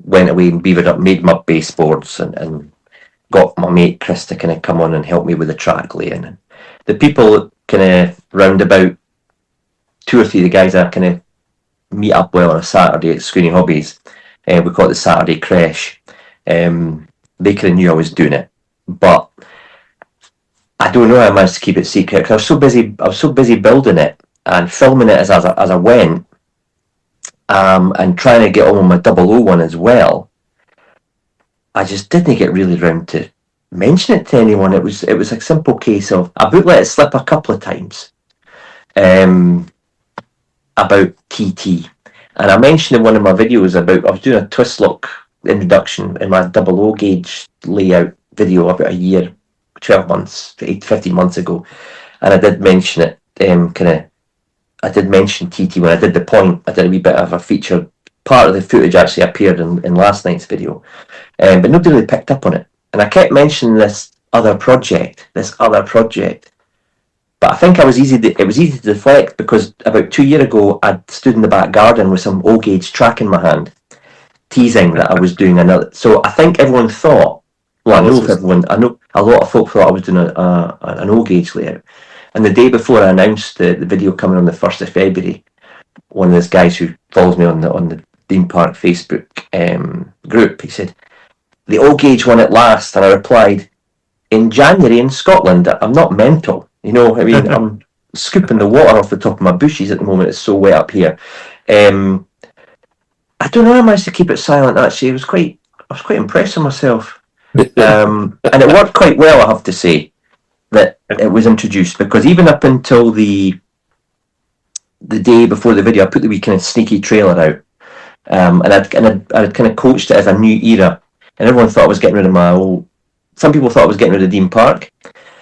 went away and beavered up, made my baseboards, and got my mate Chris to kind of come on and help me with the track laying. And the people kind of round about 2 or 3 of the guys I kind of meet up well on a Saturday at Screening Hobbies, we call it the Saturday Crash. They kind of knew I was doing it, but I don't know how I managed to keep it secret because I was so busy building it and filming it as I went, and trying to get on with my 001 as well. I just didn't get really round to mention it to anyone. It was a simple case of I let it slip a couple of times about TT, and I mentioned in one of my videos about I was doing a twist lock introduction in my 00 gauge layout video about a year, 12 months, 15 months ago, and I did mention it. I did mention TT when I did the point. I did a wee bit of a feature. Part of the footage actually appeared in last night's video, but nobody really picked up on it. And I kept mentioning this other project. But I think it was easy to deflect because about 2 years ago I stood in the back garden with some O gauge track in my hand, teasing that I was doing another. So I think everyone thought. Well, I know a lot of folk thought I was doing an O gauge layout. And the day before I announced the video coming on the 1st of February, one of those guys who follows me on the Dean Park Facebook group, he said, "The O gauge one at last," and I replied, "In January in Scotland, I'm not mental. You know, I mean, I'm scooping the water off the top of my bushes at the moment. It's so wet up here." I don't know how I managed to keep it silent. Actually, I was quite impressed with myself, and it worked quite well. I have to say that it was introduced because even up until the day before the video, I put the wee kind of sneaky trailer out, and I'd kind of coached it as a new era, and everyone thought I was getting rid of my old. Some people thought I was getting rid of Dean Park.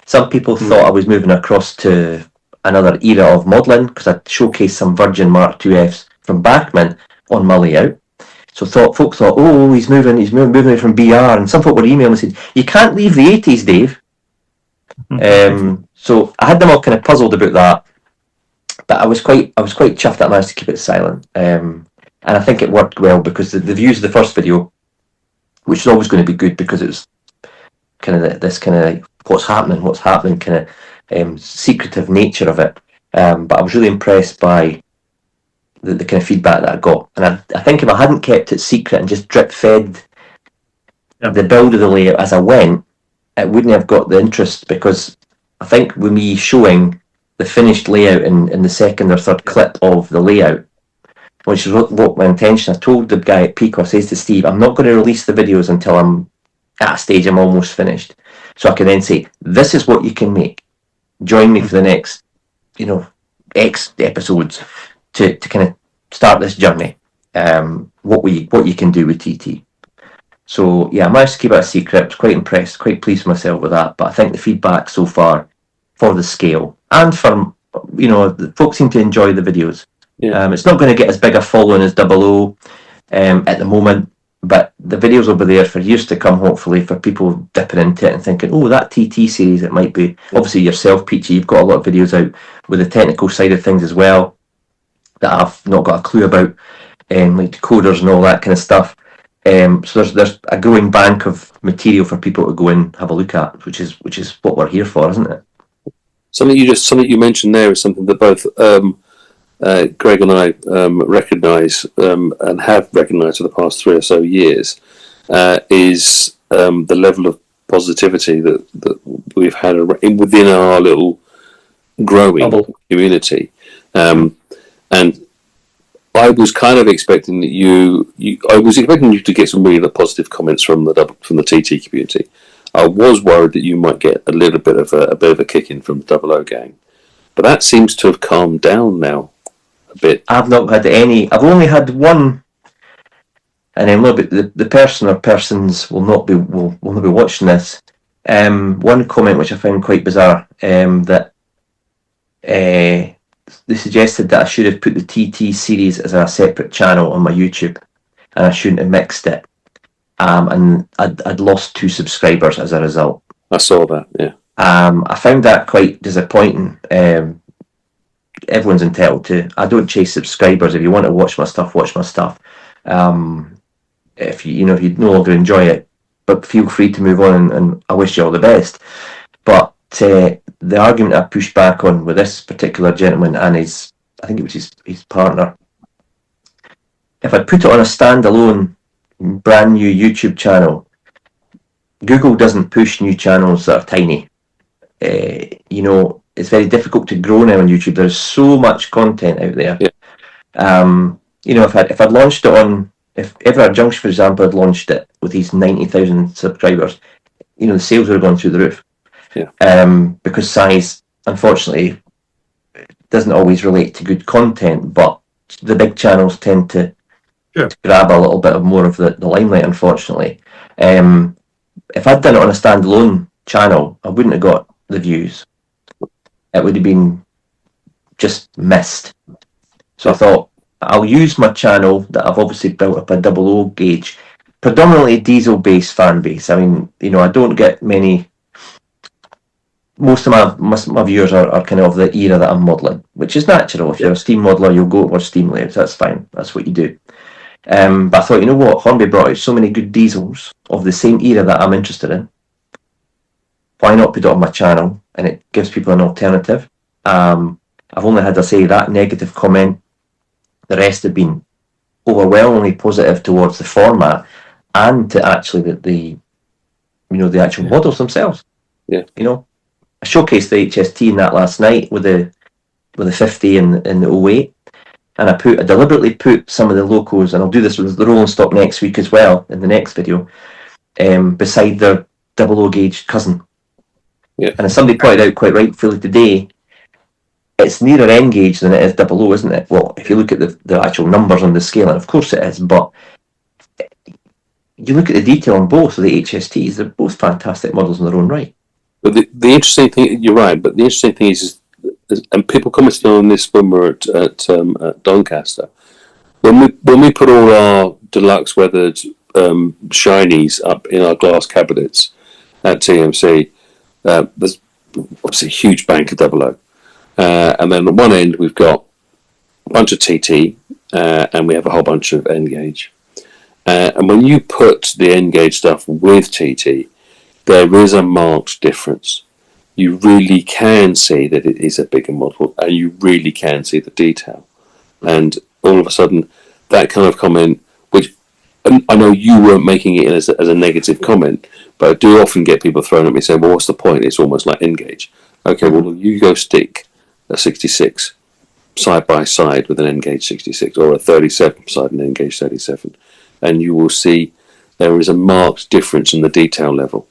Some people thought I was moving across to another era of modelling because I showcased some Virgin Mark IIFs from Bachmann on my layout. So folk thought, oh, he's moving away from BR, and some folk were emailing and said, "You can't leave the 80s, Dave." So I had them all kind of puzzled about that, but I was quite chuffed that I managed to keep it silent, and I think it worked well because the views of the first video, which is always going to be good because it was kind of this kind of what's happening kind of secretive nature of it, but I was really impressed by the kind of feedback that I got, and I think if I hadn't kept it secret and just drip fed the build of the layout as I went, it wouldn't have got the interest because I think with me showing the finished layout in the second or third clip of the layout, which is what my intention. I told the guy at Pico, I says to Steve, I'm not going to release the videos until I'm at a stage I'm almost finished, so I can then say, this is what you can make. Join me for the next, X episodes to kind of start this journey. What you can do with TT. So yeah, I managed to keep it a secret. Quite impressed, quite pleased with myself with that. But I think the feedback so far for the scale and for, you know, the folks seem to enjoy the videos. Yeah. It's not going to get as big a following as 00 at the moment, but the videos will be there for years to come, hopefully, for people dipping into it and thinking, oh, that TT series, it might be. Obviously yourself, Peachy, you've got a lot of videos out with the technical side of things as well that I've not got a clue about, like decoders and all that kind of stuff. So there's a growing bank of material for people to go and have a look at, which is what we're here for, isn't it? Something you mentioned there is something that both Greg and I recognise and have recognised for the past 3 or so years is the level of positivity that we've had within our little growing community, and I was kind of expecting that I was expecting you to get some really positive comments from the TT community. I was worried that you might get a little bit of a kick in from the 00 gang, but that seems to have calmed down now a bit. I've not had any. I've only had one, and then the person or persons will not be watching this. One comment which I found quite bizarre, that they suggested that I should have put the TT series as a separate channel on my YouTube, and I shouldn't have mixed it. And I'd lost 2 subscribers as a result. I saw that, yeah. I found that quite disappointing. Everyone's entitled to. I don't chase subscribers. If you want to watch my stuff, watch my stuff. If you no longer enjoy it, but feel free to move on, and I wish you all the best. But the argument I pushed back on with this particular gentleman and I think it was his partner, if I'd put it on a standalone brand new YouTube channel, Google doesn't push new channels that are tiny. It's very difficult to grow now on YouTube. There's so much content out there. Yeah. If I'd launched it on, if Everard Junction, for example, had launched it with his 90,000 subscribers, the sales would have gone through the roof. Yeah. Because size, unfortunately, doesn't always relate to good content, but the big channels tend to grab a little bit more of the limelight, unfortunately. If I'd done it on a standalone channel, I wouldn't have got the views. It would have been just missed. So I thought, I'll use my channel that I've obviously built up a 00 gauge, predominantly diesel-based fan base. I mean, I don't get many. Most of my viewers are kind of the era that I'm modelling, which is natural. If you're a steam modeller, you'll go over steam layouts. That's fine. That's what you do. But I thought, you know what? Hornby brought out so many good diesels of the same era that I'm interested in. Why not put it on my channel? And it gives people an alternative. I've only had to say that negative comment. The rest have been overwhelmingly positive towards the format and to actually the actual models themselves. Yeah. I showcased the HST in that last night with the 50 and the 08, and I deliberately put some of the locos, and I'll do this with the rolling stock next week as well in the next video, beside their 00 gauge cousin. Yeah. And as somebody pointed out quite rightfully today, it's nearer N gauge than it is 00, isn't it? Well, if you look at the actual numbers on the scale, and of course it is, but you look at the detail on both of the HSTs, they're both fantastic models in their own right. But the interesting thing, you're right, but the interesting thing is and people commented on this when we were at Doncaster, when we put all our deluxe weathered shinies up in our glass cabinets at TMC, there's obviously a huge bank of 00. And then at one end we've got a bunch of TT, and we have a whole bunch of N gauge. And when you put the N gauge stuff with TT, there is a marked difference. You really can see that it is a bigger model, and you really can see the detail. And all of a sudden, that kind of comment, which I know you weren't making it as a negative comment, but I do often get people thrown at me saying, well, what's the point? It's almost like N gauge. Okay, well, you go stick a 66 side by side with an N gauge 66, or a 37 beside an N gauge 37, and you will see there is a marked difference in the detail level.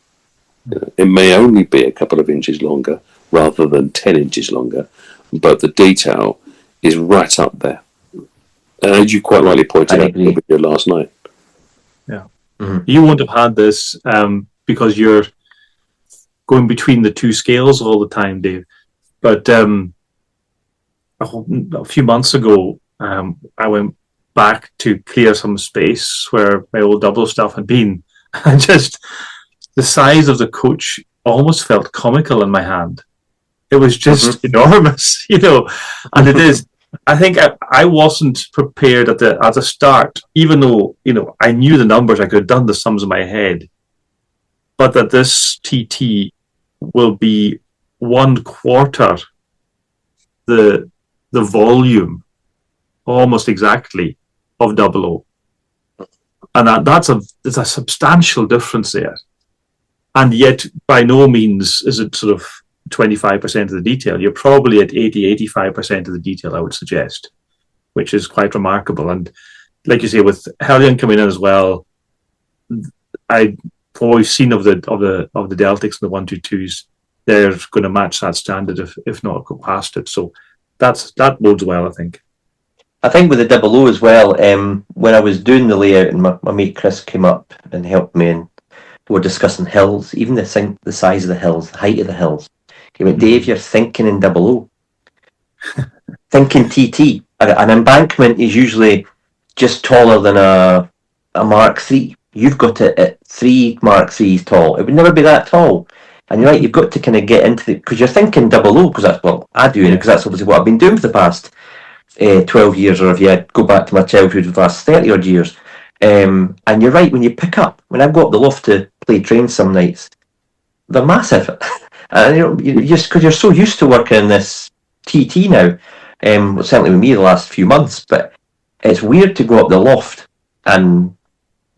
It may only be a couple of inches longer rather than 10 inches longer, but the detail is right up there. As you quite rightly pointed I out agree. in the video last night. You won't have had this because you're going between the two scales all the time, Dave. But a few months ago, I went back to clear some space where my old double stuff had been. And just the size of the coach almost felt comical in my hand. It was just enormous, and it is. I think I wasn't prepared at the start, even though, I knew the numbers, I could have done the sums in my head, but that this TT will be 1/4 the volume, almost exactly, of 00. And that's there's a substantial difference there. And yet, by no means is it sort of 25% of the detail. You're probably at 85% of the detail, I would suggest, which is quite remarkable. And like you say, with Hellion coming in as well, from what we've seen of the Deltics and the 122s, they're going to match that standard, if not go past it. So that bodes well, I think. I think with the 00 as well, when I was doing the layout and my mate Chris came up and helped me, and we were discussing hills, even the size of the hills, the height of the hills. He went, Dave, you're thinking in 00. Thinking TT. An embankment is usually just taller than a Mark III. You've got it at 3 Mark IIIs tall. It would never be that tall. And you're right, you've got to kind of get into it, because you're thinking 00, because that's what I do, because that's obviously what I've been doing for the past 12 years, or if you go back to my childhood, the last 30 odd years. And you're right, when you pick up, when I go up the loft to play trains some nights, they're massive. And just because you're so used to working in this TT now, certainly with me the last few months, but it's weird to go up the loft and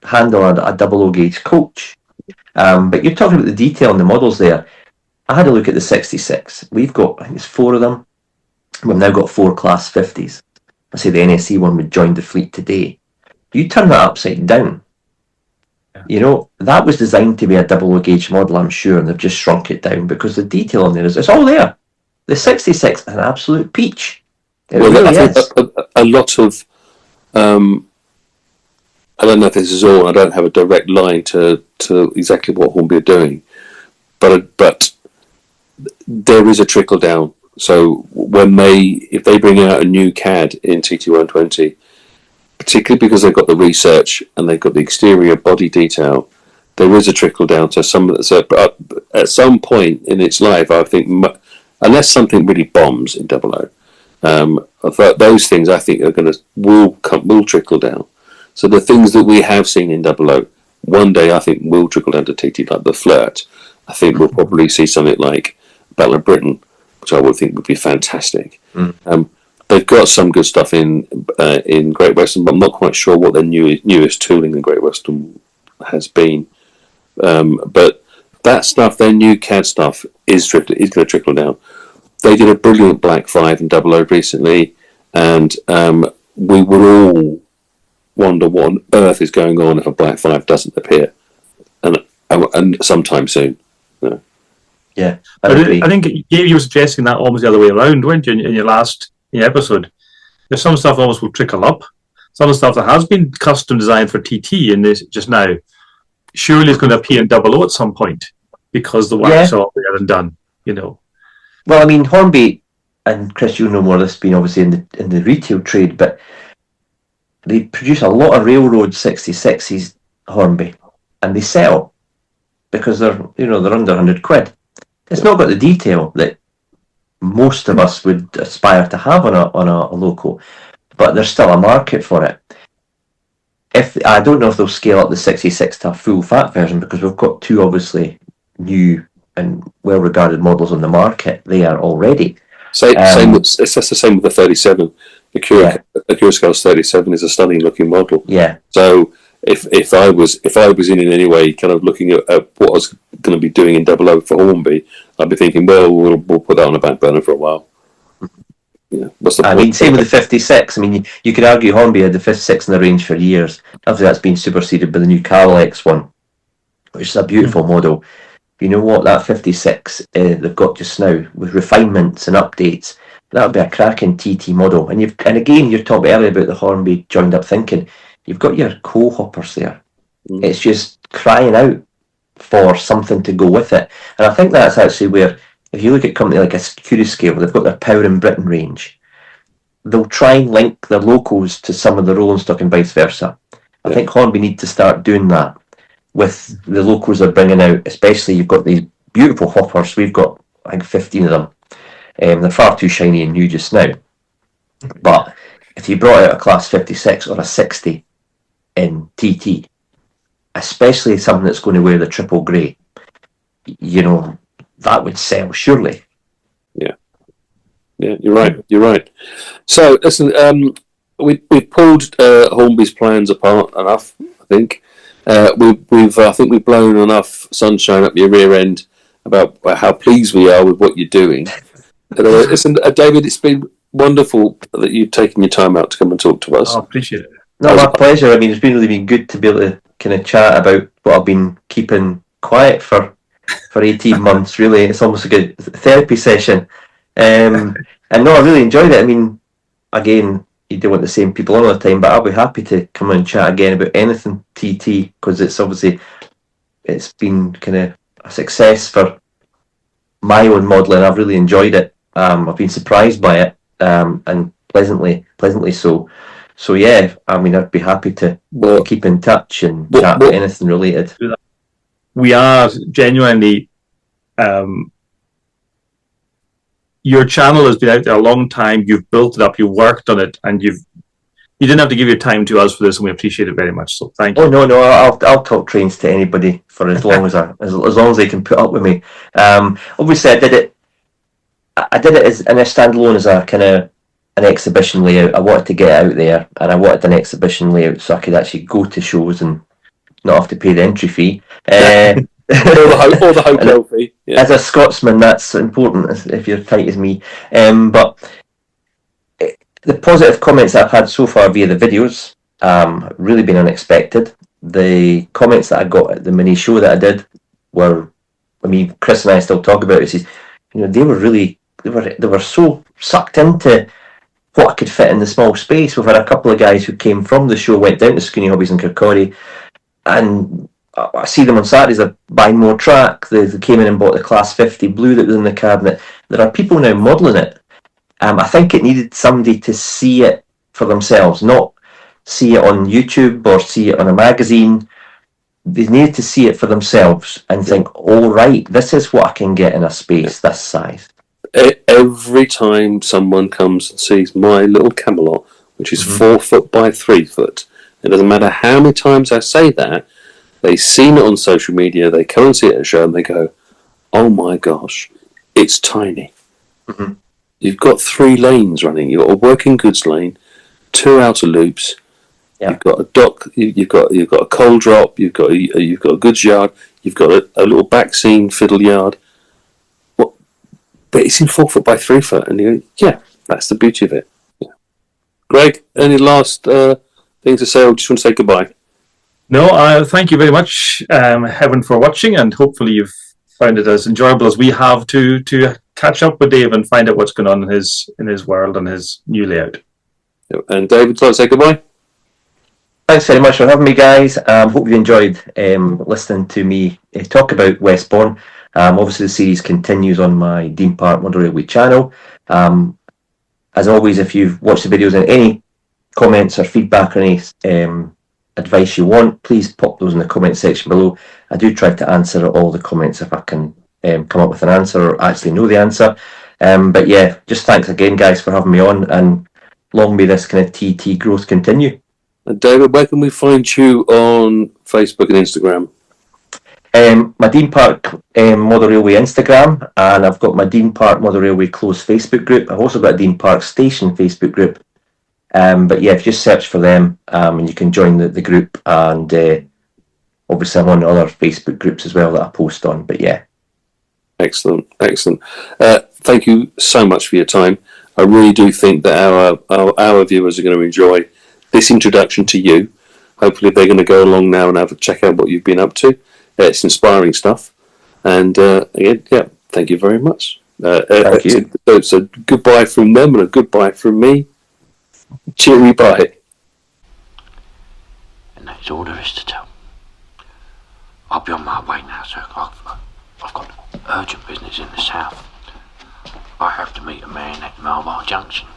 handle a 00 gauge coach. But you're talking about the detail in the models there. I had a look at the 66. We've got, I think it's 4 of them. We've now got 4 Class 50s. I say the NSE one would join the fleet today. You turn that upside down. That was designed to be a 00 gauge model, I'm sure, and they've just shrunk it down because the detail on there it's all there. The 66 is an absolute peach. It really is. A lot of, I don't know if this is all, I don't have a direct line to exactly what Hornby are doing, but there is a trickle down. So if they bring out a new CAD in TT120, particularly because they've got the research and they've got the exterior body detail, there is a trickle down to some of the. At some point in its life, I think, unless something really bombs in 00, those things I think will trickle down. So the things that we have seen in 00, one day I think will trickle down to TT, like the Flirt. I think we'll probably see something like Battle of Britain, which I would think would be fantastic. They've got some good stuff in Great Western, but I'm not quite sure what their newest tooling in Great Western has been. But that stuff, their new CAD stuff, is going to trickle down. They did a brilliant Black 5 in 00 recently, and we would all wonder what on earth is going on if a Black 5 doesn't appear, and sometime soon. Yeah, I think you were suggesting that almost the other way around, weren't you, in your last episode? There's some stuff almost will trickle up. Some of the stuff that has been custom designed for TT in this just now, surely it's going to appear in 00 at some point because the work's all there and done. Well, I mean, Hornby, and Chris, you know more of this being obviously in the retail trade, but they produce a lot of railroad 66s, Hornby, and they sell because they're under 100 quid. It's not got the detail that most of us would aspire to have on a loco, but there's still a market for it. I don't know if they'll scale up the 66 to a full fat version, because we've got 2 obviously new and well-regarded models on the market there already. It's the same with the 37. The Curoscale's 37 is a stunning looking model. Yeah. So if I was in any way kind of looking at what I was going to be doing in 00 for Hornby, I'd be thinking, well, we'll put that on the back burner for a while. What's the point? I mean, same with the 56. I mean, you could argue Hornby had the 56 in the range for years. Obviously, that's been superseded by the new Carol X one, which is a beautiful model. you know what, that 56 they've got just now, with refinements and updates, that would be a cracking TT model. And again, you're talking earlier about the Hornby joined up thinking. You've got your co-hoppers there. It's just crying out for something to go with it. And I think that's actually where, if you look at a company like a Security-Scale, they've got their Power in Britain range. They'll try and link their locals to some of the rolling stock and vice versa. I think Hornby need to start doing that with the locals they're bringing out, especially you've got these beautiful hoppers. We've got, I think, 15 of them. They're far too shiny and new just now. But if you brought out a Class 56 or a 60 in TT, especially something that's going to wear the triple grey, you know, that would sell, surely. Yeah, you're right. So, listen, we've pulled Hornby's plans apart enough, I think. I think we've blown enough sunshine up your rear end about how pleased we are with what you're doing. Listen, David, it's been wonderful that you've taken your time out to come and talk to us. I appreciate it. No, my pleasure. I mean, it's really been good to be able to kind of chat about what I've been keeping quiet for 18 months, really. It's almost a good therapy session. And no, I really enjoyed it. I mean, again, you don't want the same people all the time, but I'll be happy to come and chat again about anything TT, because it's been kind of a success for my own modelling. I've really enjoyed it. I've been surprised by it, and pleasantly so. So yeah, I mean, I'd be happy to keep in touch and chat about anything related. We are genuinely. Your channel has been out there a long time. You've built it up. You worked on it, and you didn't have to give your time to us for this, and we appreciate it very much. So thank you. Oh no, I'll talk trains to anybody for as long as as long as they can put up with me. Obviously, I did it as in a standalone, as a kind of an exhibition layout. I wanted to get it out there, and I wanted an exhibition layout so I could actually go to shows and not have to pay the entry fee. Or the hotel fee. Yeah. As a Scotsman, that's important if you're tight as me. But the positive comments that I've had so far via the videos have really been unexpected. The comments that I got at the mini show that I did were, I mean, Chris and I still talk about it. You know, they were so sucked into what I could fit in the small space. We've had a couple of guys who came from the show, went down to Skinny Hobbies in Kirkcaldy, and I see them on Saturdays. They're buying more track. They came in and bought the Class 50 blue that was in the cabinet. There are people now modelling it. I think it needed somebody to see it for themselves, not see it on YouTube or see it on a magazine. They needed to see it for themselves and think, oh right, this is what I can get in a space this size. Every time someone comes and sees my little Camelot, which is 4 foot by 3 foot, it doesn't matter how many times I say that, they've seen it on social media, they come and see it at a show and they go, oh my gosh, it's tiny. Mm-hmm. You've got 3 lanes running. You've got a working goods lane, 2 outer loops. Yeah. You've got a dock. You've got a coal drop. You've got a goods yard. You've got a little back scene fiddle yard. What? But it's in 4 foot by 3 foot, and you go, yeah, that's the beauty of it. Yeah. Greg, any last thing to say, or just want to say goodbye? No, thank you very much, everyone, for watching, and hopefully you've found it as enjoyable as we have to catch up with Dave and find out what's going on in his world and his new layout. And David, so say goodbye. Thanks very much for having me, guys. Hope you enjoyed listening to me talk about Westbourne. Obviously, the series continues on my Dean Park Model Railway channel. As always, if you've watched the videos and any comments or feedback or any advice you want, please pop those in the comment section below. I do try to answer all the comments if I can come up with an answer or actually know the answer. But yeah, just thanks again, guys, for having me on, and long may this kind of TT growth continue. And David, where can we find you on Facebook and Instagram? My Dean Park Model Railway Instagram, and I've got my Dean Park Model Railway closed Facebook group. I've also got a Dean Park Station Facebook group. But yeah, if you just search for them, and you can join the group, and obviously I'm on other Facebook groups as well that I post on. But yeah. Excellent. Thank you so much for your time. I really do think that our viewers are going to enjoy this introduction to you. Hopefully they're going to go along now and check out what you've been up to. It's inspiring stuff. And again, yeah, thank you very much. Thank you. So goodbye from them and a goodbye from me. Cheery bye. And that's all there is to tell. I'll be on my way now, sir. I've got urgent business in the south. I have to meet a man at Marlborough Junction.